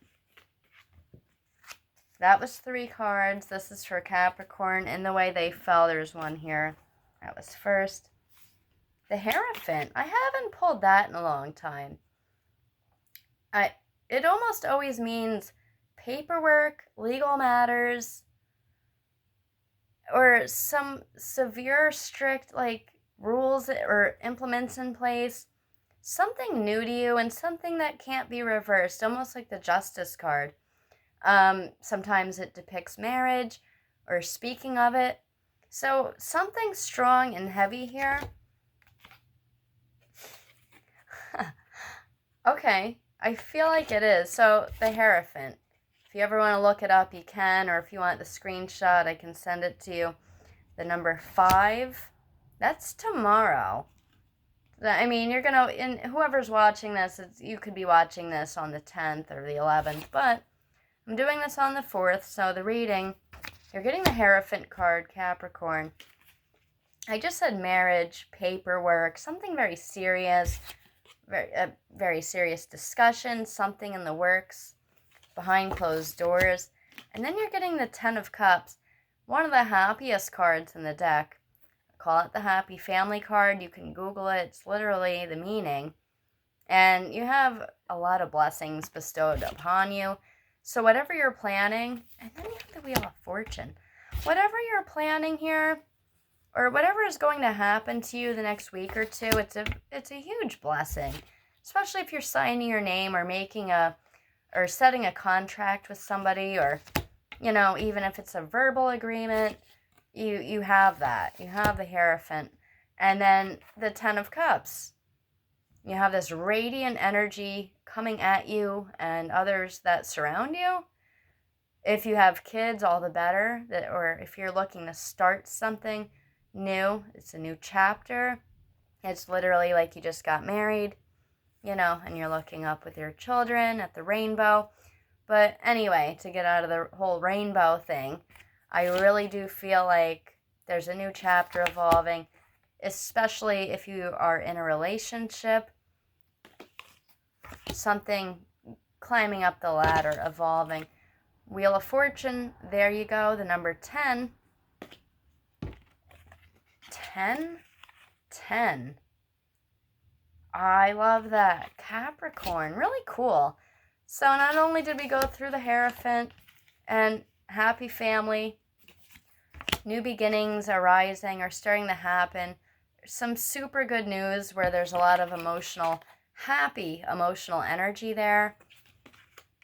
That was 3 cards. This is for Capricorn. In the way they fell, there's one here. That was first. The Hierophant. I haven't pulled that in a long time. It almost always means paperwork, legal matters, or some severe, strict, rules or implements in place. Something new to you and something that can't be reversed, almost like the Justice card. Sometimes it depicts marriage or speaking of it. So something strong and heavy here. Okay, I feel like it is. So the Hierophant. If you ever want to look it up, you can, or if you want the screenshot, I can send it to you. The number 5, that's tomorrow. I mean, you're gonna, and whoever's watching this, you could be watching this on the 10th or the 11th, but I'm doing this on the 4th, so the reading, you're getting the Hierophant card, Capricorn. I just said marriage, paperwork, something very serious, very serious discussion, something in the works, behind closed doors. And then you're getting the 10 of Cups, one of the happiest cards in the deck. Call it the Happy Family card. You can Google it. It's literally the meaning. And you have a lot of blessings bestowed upon you. So whatever you're planning, and then you have the Wheel of Fortune. Whatever you're planning here, or whatever is going to happen to you the next week or two, it's a huge blessing. Especially if you're signing your name or or setting a contract with somebody, or, even if it's a verbal agreement, you have that. You have the Hierophant. And then the 10 of Cups. You have this radiant energy coming at you and others that surround you. If you have kids, all the better. Or if you're looking to start something new, it's a new chapter. It's literally like you just got married, and you're looking up with your children at the rainbow. But anyway, to get out of the whole rainbow thing, I really do feel like there's a new chapter evolving, especially if you are in a relationship. Something climbing up the ladder, evolving. Wheel of Fortune, there you go, the number 10. 10. I love that. Capricorn, really cool. So not only did we go through the Hierophant and happy family, new beginnings arising or starting to happen, some super good news where there's a lot of happy emotional energy there.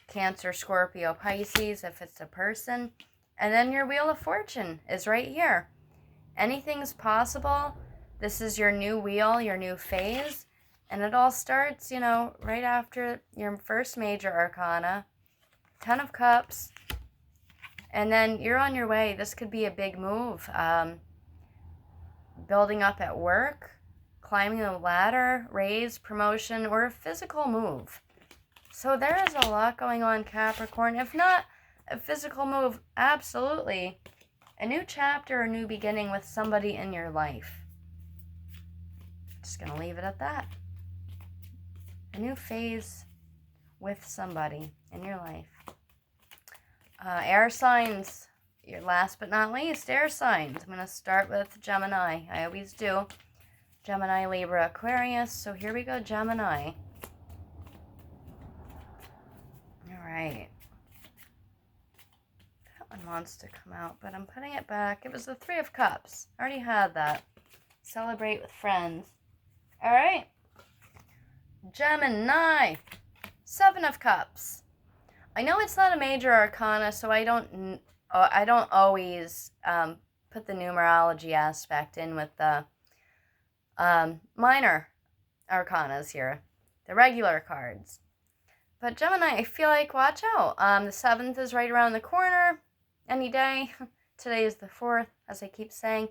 Cancer, Scorpio, Pisces, if it's a person. And then your Wheel of Fortune is right here. Anything's possible. This is your new wheel, your new phase. And it all starts, right after your first major arcana. 10 of Cups. And then you're on your way. This could be a big move. Building up at work, climbing a ladder, raise, promotion, or a physical move. So there is a lot going on, Capricorn. If not a physical move, absolutely a new chapter, a new beginning with somebody in your life. Just going to leave it at that. A new phase with somebody in your life. Air signs, your last but not least, air signs. I'm going to start with Gemini. I always do. Gemini, Libra, Aquarius. So here we go, Gemini. All right. That one wants to come out, but I'm putting it back. It was the 3 of Cups. I already had that. Celebrate with friends. All right. Gemini, 7 of Cups. I know it's not a major arcana, so I don't always put the numerology aspect in with the minor arcanas here, the regular cards. But Gemini, I feel like watch out. The 7th is right around the corner, any day. Today is the 4th, as I keep saying.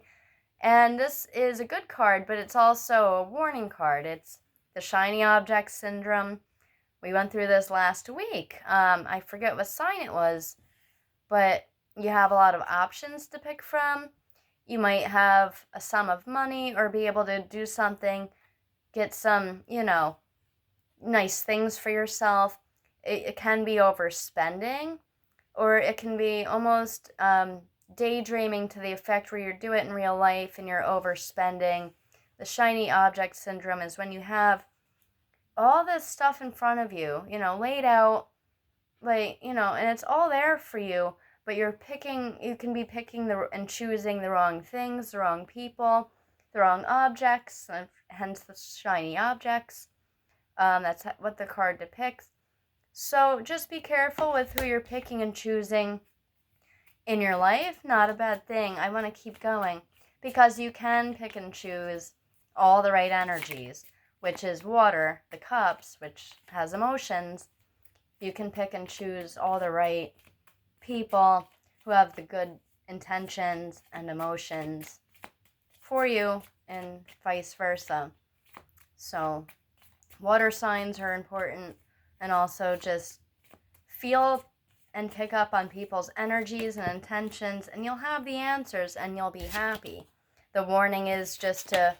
And this is a good card, but it's also a warning card. It's the shiny object syndrome. We went through this last week. I forget what sign it was, but you have a lot of options to pick from. You might have a sum of money or be able to do something, get some, nice things for yourself. It can be overspending, or it can be almost daydreaming to the effect where you do it in real life and you're overspending. The shiny object syndrome is when you have all this stuff in front of you, laid out, and it's all there for you, but you can be picking and choosing the wrong things, the wrong people, the wrong objects, hence the shiny objects. That's what the card depicts. So just be careful with who you're picking and choosing in your life. Not a bad thing. I want to keep going because you can pick and choose all the right energies, which is water, the cups, which has emotions. You can pick and choose all the right people who have the good intentions and emotions for you and vice versa. So water signs are important, and also just feel and pick up on people's energies and intentions, and you'll have the answers and you'll be happy. The warning is just to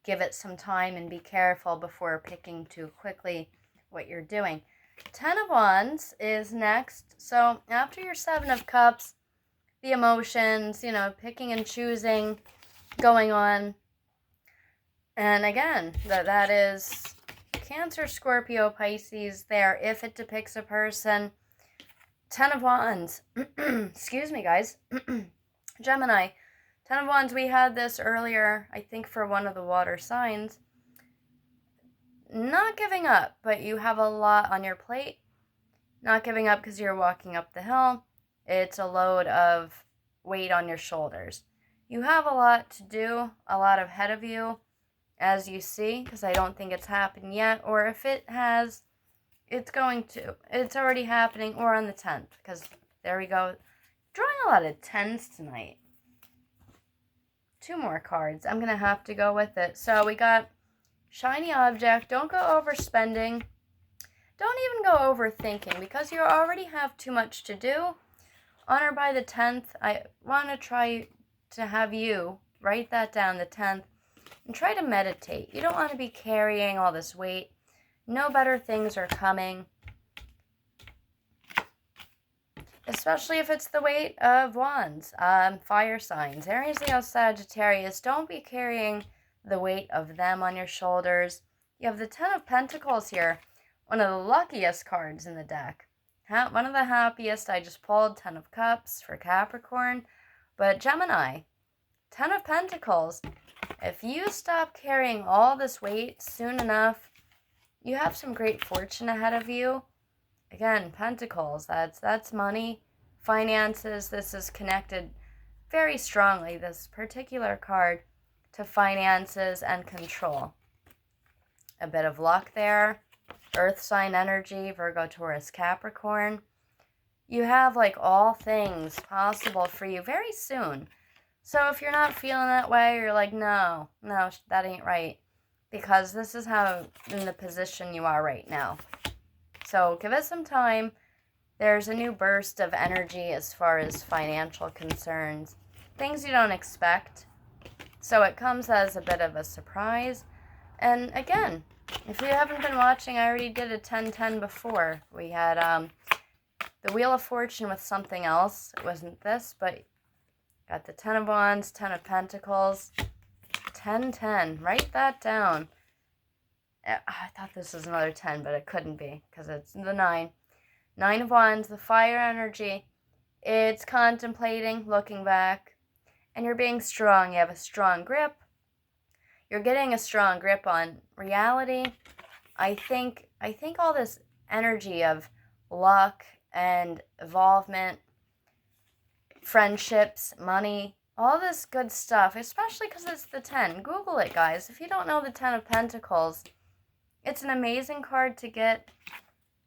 give it some time and be careful before picking too quickly what you're doing. 10 of Wands is next. So after your 7 of Cups, the emotions, picking and choosing going on. And again, that is Cancer, Scorpio, Pisces there if it depicts a person. 10 of Wands. Excuse me, guys. Gemini. 10 of Wands, we had this earlier, I think, for one of the water signs. Not giving up, but you have a lot on your plate. Not giving up because you're walking up the hill. It's a load of weight on your shoulders. You have a lot to do, a lot ahead of you, as you see, because I don't think it's happened yet. Or if it has, it's already happening, or on the 10th, because there we go. Drawing a lot of 10s tonight. 2 more cards. I'm going to have to go with it. So we got shiny object. Don't go overspending. Don't even go overthinking because you already have too much to do. On or by the 10th, I want to try to have you write that down, the 10th, and try to meditate. You don't want to be carrying all this weight. No better things are coming. Especially if it's the weight of wands, fire signs, Aries, Leo, Sagittarius. Don't be carrying the weight of them on your shoulders. You have the Ten of Pentacles here, one of the luckiest cards in the deck. One of the happiest I just pulled, Ten of Cups for Capricorn. But Gemini, Ten of Pentacles. If you stop carrying all this weight soon enough, you have some great fortune ahead of you. Again, Pentacles, that's money, finances. This is connected very strongly, this particular card, to finances and control. A bit of luck there. Earth sign energy, Virgo, Taurus, Capricorn. You have like all things possible for you very soon. So if you're not feeling that way, you're like, no, that ain't right. Because this is how in the position you are right now. So give it some time. There's a new burst of energy as far as financial concerns. Things you don't expect. So it comes as a bit of a surprise. And again, if you haven't been watching, I already did a 10-10 before. We had the Wheel of Fortune with something else. It wasn't this, but got the Ten of Wands, Ten of Pentacles, 10-10. Write that down. I thought this was another 10, but it couldn't be because it's the 9. 9 of Wands, the fire energy. It's contemplating, looking back, and you're being strong. You have a strong grip. You're getting a strong grip on reality. I think all this energy of luck and involvement, friendships, money, all this good stuff, especially because it's the 10. Google it, guys. If you don't know the 10 of Pentacles, it's an amazing card to get.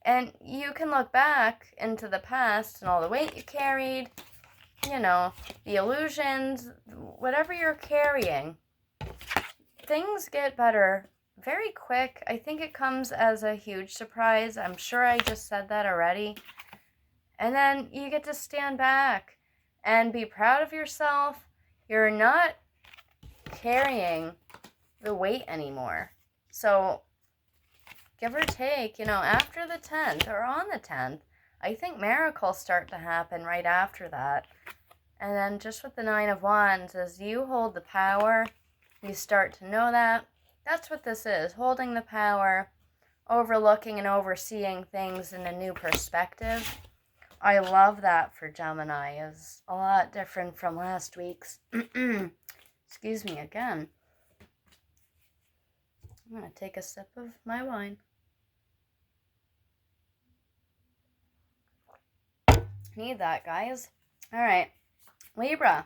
And you can look back into the past and all the weight you carried, you know, the illusions, whatever you're carrying. Things get better very quick. I think it comes as a huge surprise. I'm sure I just said that already. And then you get to stand back and be proud of yourself. You're not carrying the weight anymore. So give or take, after the 10th or on the 10th, I think miracles start to happen right after that. And then just with the 9 of Wands, as you hold the power, you start to know that. That's what this is, holding the power, overlooking and overseeing things in a new perspective. I love that for Gemini. It's a lot different from last week's. Excuse me again. I'm going to take a sip of my wine. Need that, guys. All right. Libra.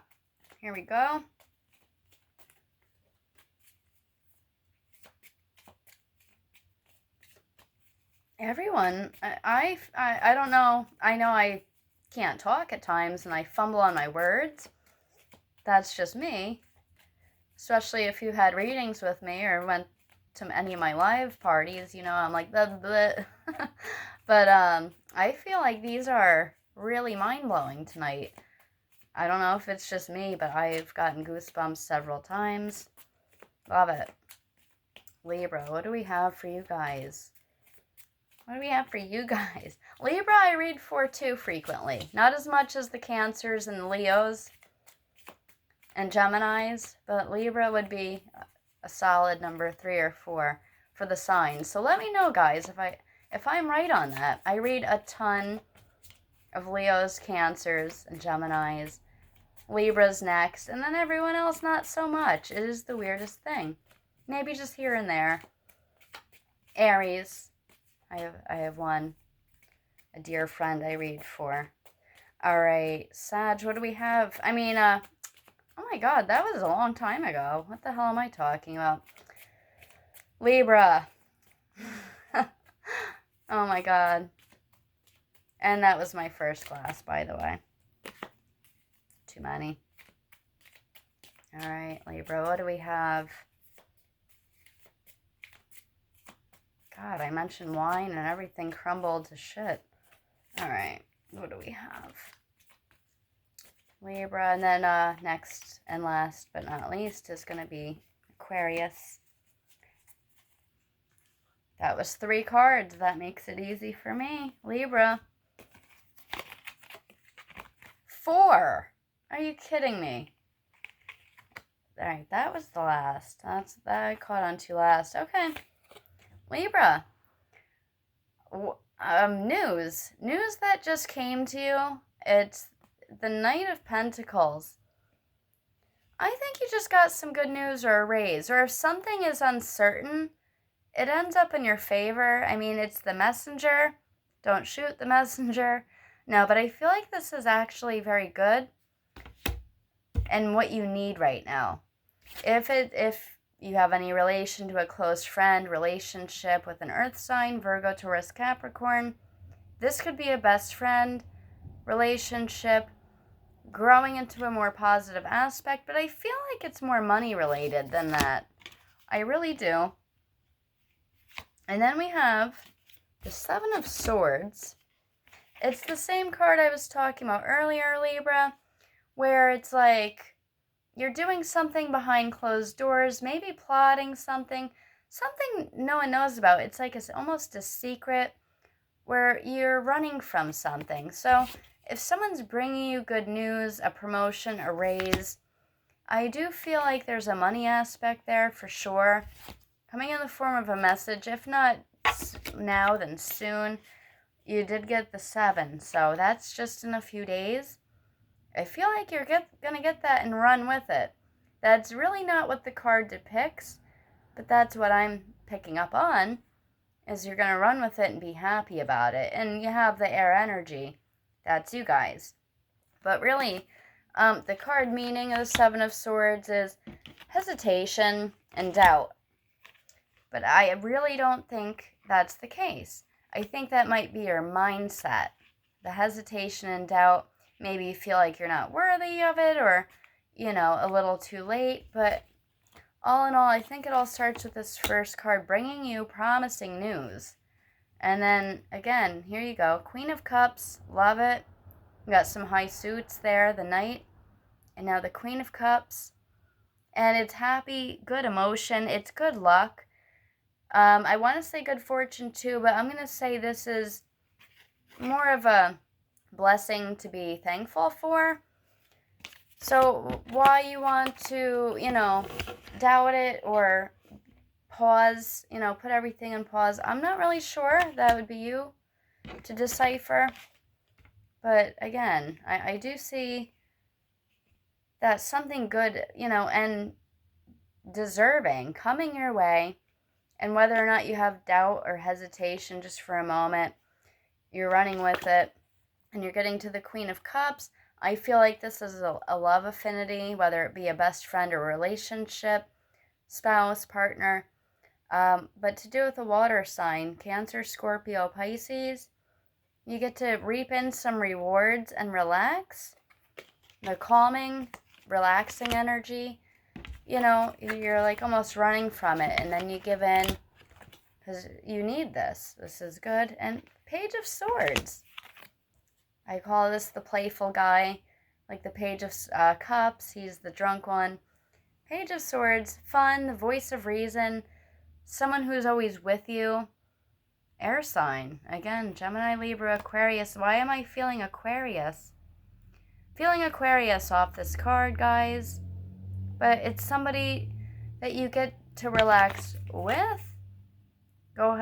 Here we go. Everyone, I don't know. I know I can't talk at times and I fumble on my words. That's just me. Especially if you had readings with me or went to any of my live parties, I'm like, blah, blah. But I feel like these are really mind-blowing tonight. I don't know if it's just me, but I've gotten goosebumps several times. Love it. Libra, what do we have for you guys? What do we have for you guys? Libra I read for too frequently. Not as much as the Cancers and the Leos and Geminis, but Libra would be a solid number 3 or 4 for the signs. So let me know, guys, if I'm right on that. I read a ton of Leos, Cancers, and Geminis. Libra's next, and then everyone else not so much. It is the weirdest thing. Maybe just here and there. Aries. I have one, a dear friend I read for. All right, Sag, what do we have? I mean, oh my God, that was a long time ago. What the hell am I talking about? Libra. Oh my God. And that was my first glass, by the way. Too many. All right, Libra, what do we have? God, I mentioned wine and everything crumbled to shit. All right, what do we have? Libra, and then next and last but not least is going to be Aquarius. That was 3 cards. That makes it easy for me. Libra. 4. Are you kidding me? All right, that was the last. That I caught on to last. Okay. Libra, news that just came to you. It's the Knight of Pentacles. I think you just got some good news or a raise, or if something is uncertain, it ends up in your favor. I mean, it's the messenger. Don't shoot the messenger. No, but I feel like this is actually very good and what you need right now. If you have any relation to a close friend, relationship with an earth sign, Virgo, Taurus, Capricorn, this could be a best friend relationship growing into a more positive aspect, but I feel like it's more money related than that. I really do. And then we have the Seven of Swords. It's the same card I was talking about earlier, Libra, where it's like you're doing something behind closed doors, maybe plotting something no one knows about. It's like it's almost a secret where you're running from something. So if someone's bringing you good news, a promotion, a raise, I do feel like there's a money aspect there for sure. Coming in the form of a message, if not now, then soon. You did get the 7, so that's just in a few days. I feel like you're going to get that and run with it. That's really not what the card depicts, but that's what I'm picking up on, is you're going to run with it and be happy about it. And you have the air energy. That's you guys. But really, the card meaning of the Seven of Swords is hesitation and doubt. But I really don't think that's the case. I think that might be your mindset. The hesitation and doubt. Maybe you feel like you're not worthy of it, or, a little too late. But all in all, I think it all starts with this first card bringing you promising news. And then, again, here you go. Queen of Cups. Love it. We got some high suits there. The Knight. And now the Queen of Cups. And it's happy, good emotion. It's good luck. I want to say good fortune too, but I'm going to say this is more of a blessing to be thankful for. So why you want to, doubt it or pause, put everything in pause, I'm not really sure. That would be you to decipher. But again, I do see that something good, and deserving coming your way. And whether or not you have doubt or hesitation just for a moment, you're running with it. And you're getting to the Queen of Cups. I feel like this is a love affinity, whether it be a best friend or relationship, spouse, partner. But to do with a water sign, Cancer, Scorpio, Pisces, you get to reap in some rewards and relax. The calming, relaxing energy. You're like almost running from it, and then you give in because you need this. This is good. And Page of Swords. I call this the playful guy, like the Page of Cups. He's the drunk one. Page of Swords, fun, the voice of reason, someone who's always with you. Air sign. Again, Gemini, Libra, Aquarius. Why am I feeling Aquarius? Feeling Aquarius off this card, guys. But it's somebody that you get to relax with. Go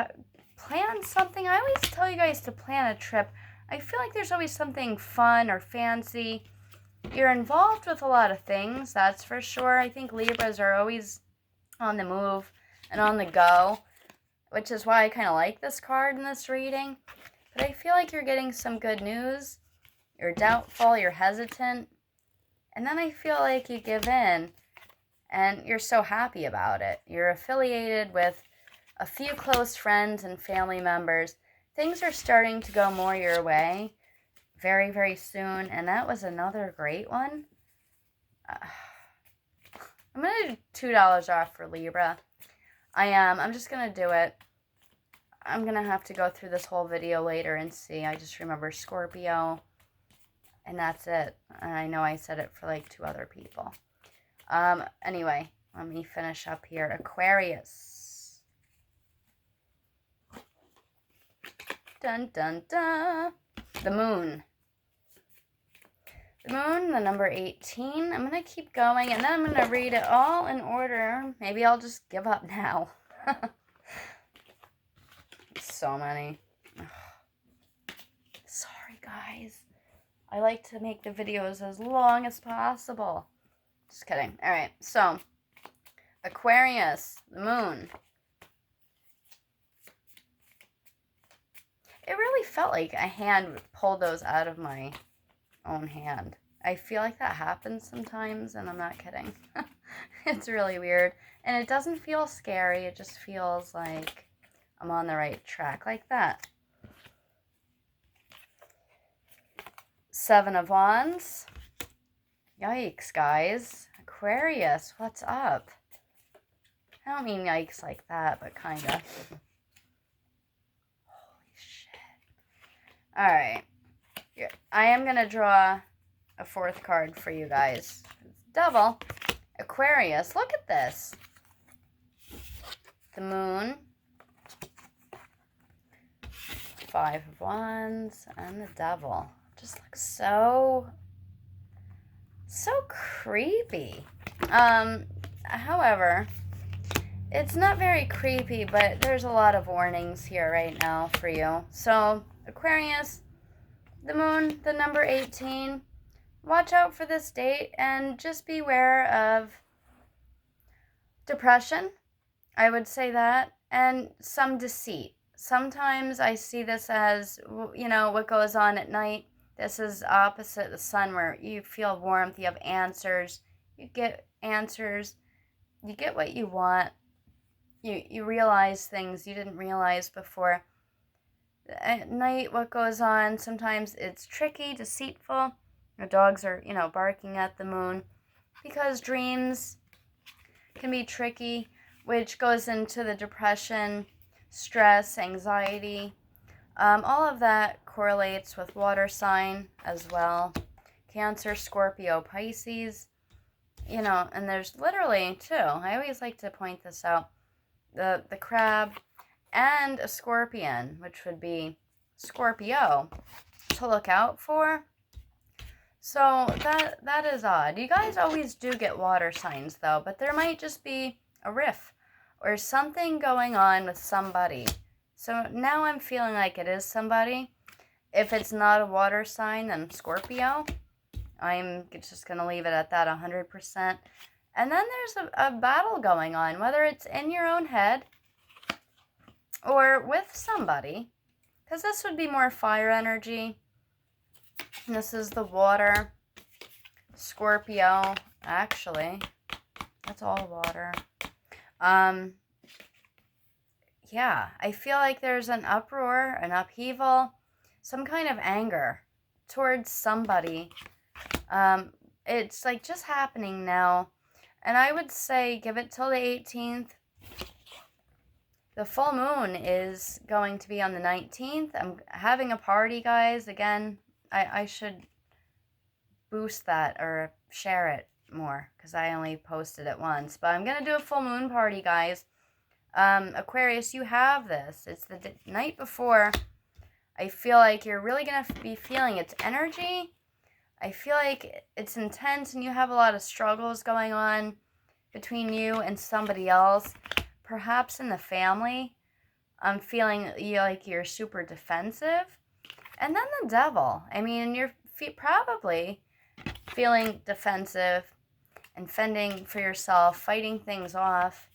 plan something. I always tell you guys to plan a trip. I feel like there's always something fun or fancy. You're involved with a lot of things, that's for sure. I think Libras are always on the move and on the go, which is why I kind of like this card in this reading. But I feel like you're getting some good news. You're doubtful, you're hesitant. And then I feel like you give in. And you're so happy about it. You're affiliated with a few close friends and family members. Things are starting to go more your way very, very soon. And that was another great one. I'm going to do $2 off for Libra. I am. I'm just going to do it. I'm going to have to go through this whole video later and see. I just remember Scorpio. And that's it. And I know I said it for like 2 other people. Anyway, let me finish up here. Aquarius. Dun, dun, dun. The moon. The moon, the number 18. I'm going to keep going, and then I'm going to read it all in order. Maybe I'll just give up now. so many. Ugh. Sorry, guys. I like to make the videos as long as possible. Just kidding. All right, so Aquarius, the moon. It really felt like a hand pulled those out of my own hand. I feel like that happens sometimes, and I'm not kidding. It's really weird. And it doesn't feel scary. It just feels like I'm on the right track, like that. Seven of Wands. Yikes, guys. Aquarius, what's up? I don't mean yikes like that, but kind of. Holy shit. All right. I am going to draw a fourth card for you guys. Devil. Aquarius, look at this. The moon. Five of Wands. And the devil. Just looks so creepy. However, it's not very creepy, but there's a lot of warnings here right now for you. So, Aquarius, the moon, the number 18, watch out for this date and just beware of depression, I would say that, and some deceit. Sometimes I see this as, what goes on at night. This is opposite the sun, where you feel warmth, you have answers, you get answers, you get what you want, you realize things you didn't realize before. At night, what goes on, sometimes it's tricky, deceitful. The dogs are, barking at the moon, because dreams can be tricky, which goes into the depression, stress, anxiety. All of that correlates with water sign as well. Cancer, Scorpio, Pisces, and there's literally two. I always like to point this out. The crab and a scorpion, which would be Scorpio, to look out for. So that is odd. You guys always do get water signs though, but there might just be a riff or something going on with somebody. So now I'm feeling like it is somebody. If it's not a water sign, then Scorpio. I'm just going to leave it at that 100%. And then there's a battle going on, whether it's in your own head or with somebody, because this would be more fire energy. And this is the water. Scorpio, actually, that's all water. Yeah, I feel like there's an uproar, an upheaval, some kind of anger towards somebody. It's like just happening now. And I would say give it till the 18th. The full moon is going to be on the 19th. I'm having a party, guys. Again, I should boost that or share it more, because I only posted it once. But I'm going to do a full moon party, guys. Aquarius, you have this. It's the night before. I feel like you're really going to be feeling its energy. I feel like it's intense and you have a lot of struggles going on between you and somebody else, perhaps in the family. I'm feeling like you're super defensive. And then the devil. I mean, you're probably feeling defensive and fending for yourself, fighting things off,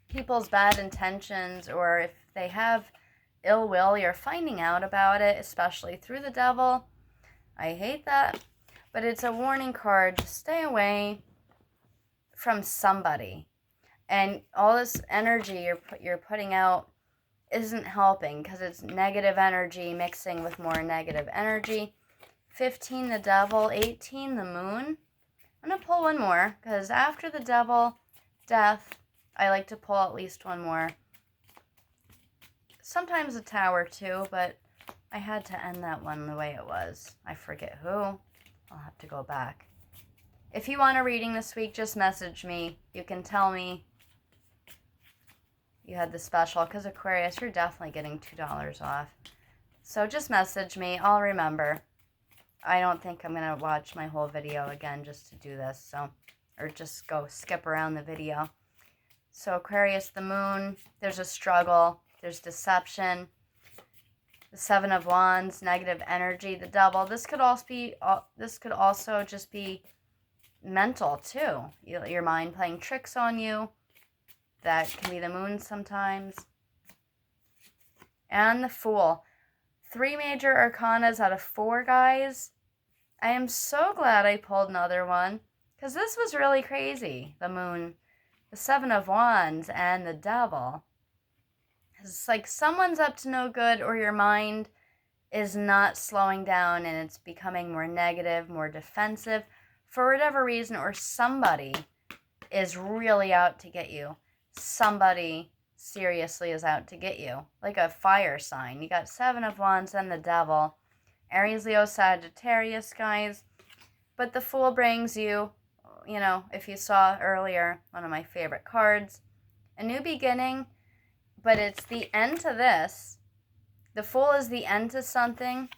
people's bad intentions, or if they have ill will, you're finding out about it, especially through the devil. I hate that, but it's a warning card to stay away from somebody. And all this energy you're putting out isn't helping, because it's negative energy mixing with more negative energy. 15, the devil. 18, the moon. I'm going to pull one more, because after the devil, death, I like to pull at least one more. Sometimes a tower too, but I had to end that one the way it was. I forget who. I'll have to go back. If you want a reading this week, just message me. You can tell me you had the special, because Aquarius, you're definitely getting $2 off. So just message me. I'll remember. I don't think I'm going to watch my whole video again just to do this, or just go skip around the video. So Aquarius, the moon, there's a struggle. There's deception. The Seven of Wands, negative energy, the Devil. This could also just be mental too. Your mind playing tricks on you. That can be the Moon sometimes. And the Fool. 3 major arcanas out of 4, guys. I am so glad I pulled another one, because this was really crazy. The Moon, the Seven of Wands, and the Devil. It's like someone's up to no good, or your mind is not slowing down and it's becoming more negative, more defensive for whatever reason, or somebody is really out to get you. Somebody seriously is out to get you. Like a fire sign. You got 7 of Wands and the Devil. Aries, Leo, Sagittarius, guys. But the Fool brings you, if you saw earlier, one of my favorite cards, a new beginning, but it's the end to this. The Fool is the end to something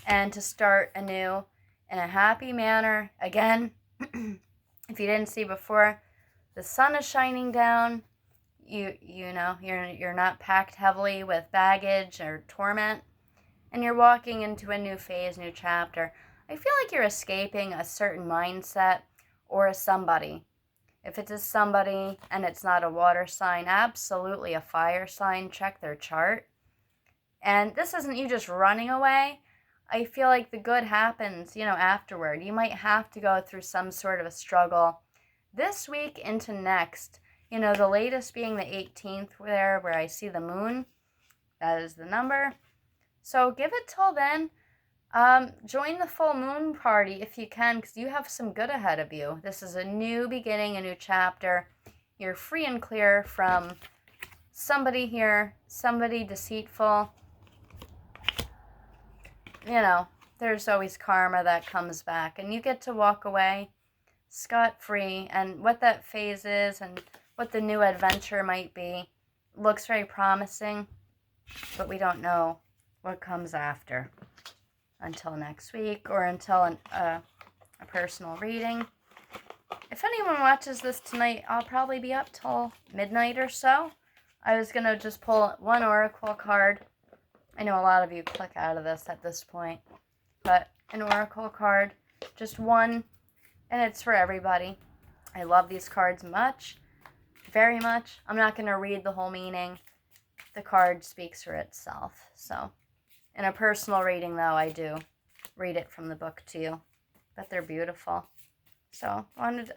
and to start anew in a happy manner. Again, if you didn't see before, the sun is shining down. You're not packed heavily with baggage or torment, and you're walking into a new phase, new chapter. I feel like you're escaping a certain mindset or a somebody. If it's a somebody and it's not a water sign, absolutely a fire sign, check their chart. And this isn't you just running away. I feel like the good happens, afterward. You might have to go through some sort of a struggle this week into next. The latest being the 18th there, where I see the Moon. That is the number. So give it till then. Join the full moon party if you can, because you have some good ahead of you. This is a new beginning, a new chapter. You're free and clear from somebody here, somebody deceitful. There's always karma that comes back, and you get to walk away scot-free. And what that phase is and what the new adventure might be looks very promising, but we don't know what comes after until next week or until a personal reading. If anyone watches this tonight, I'll probably be up till midnight or so. I was going to just pull one oracle card. I know a lot of you click out of this at this point, but an oracle card, just one, and it's for everybody. I love these cards much, very much. I'm not going to read the whole meaning. The card speaks for itself. So, in a personal reading, though, I do read it from the book to you. But they're beautiful. So, and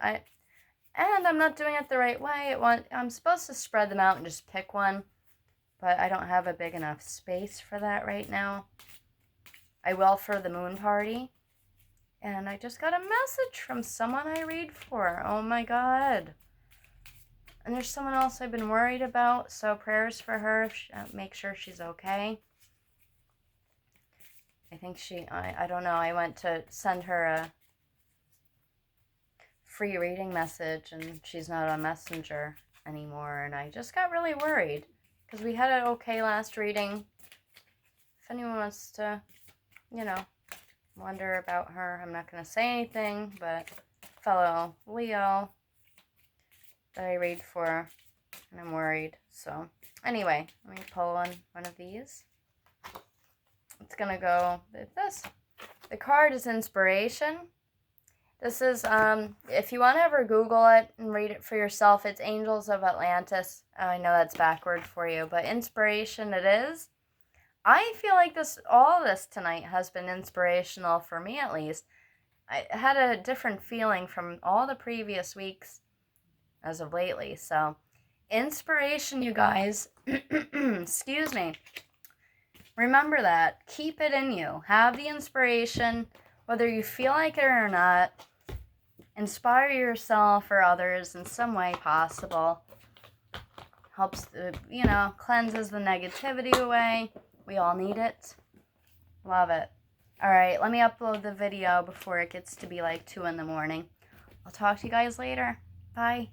I'm not doing it the right way. I'm supposed to spread them out and just pick one, but I don't have a big enough space for that right now. I will for the moon party. And I just got a message from someone I read for. Oh my God. And there's someone else I've been worried about, so prayers for her. Make sure she's okay. I think I don't know, I went to send her a free reading message, and she's not on Messenger anymore, and I just got really worried, because we had an okay last reading. If anyone wants to, wonder about her, I'm not going to say anything, but fellow Leo that I read for, and I'm worried. So anyway, let me pull one of these. It's gonna go with this. The card is inspiration. This is if you want to ever Google it and read it for yourself, it's Angels of Atlantis. I know that's backward for you, but inspiration it is. I feel like all this tonight has been inspirational for me, at least. I had a different feeling from all the previous weeks as of lately. So, inspiration, you guys. Excuse me. Remember that. Keep it in you. Have the inspiration, whether you feel like it or not. Inspire yourself or others in some way possible. Helps, cleanses the negativity away. We all need it. Love it. All right, let me upload the video before it gets to be like 2 in the morning. I'll talk to you guys later. Bye.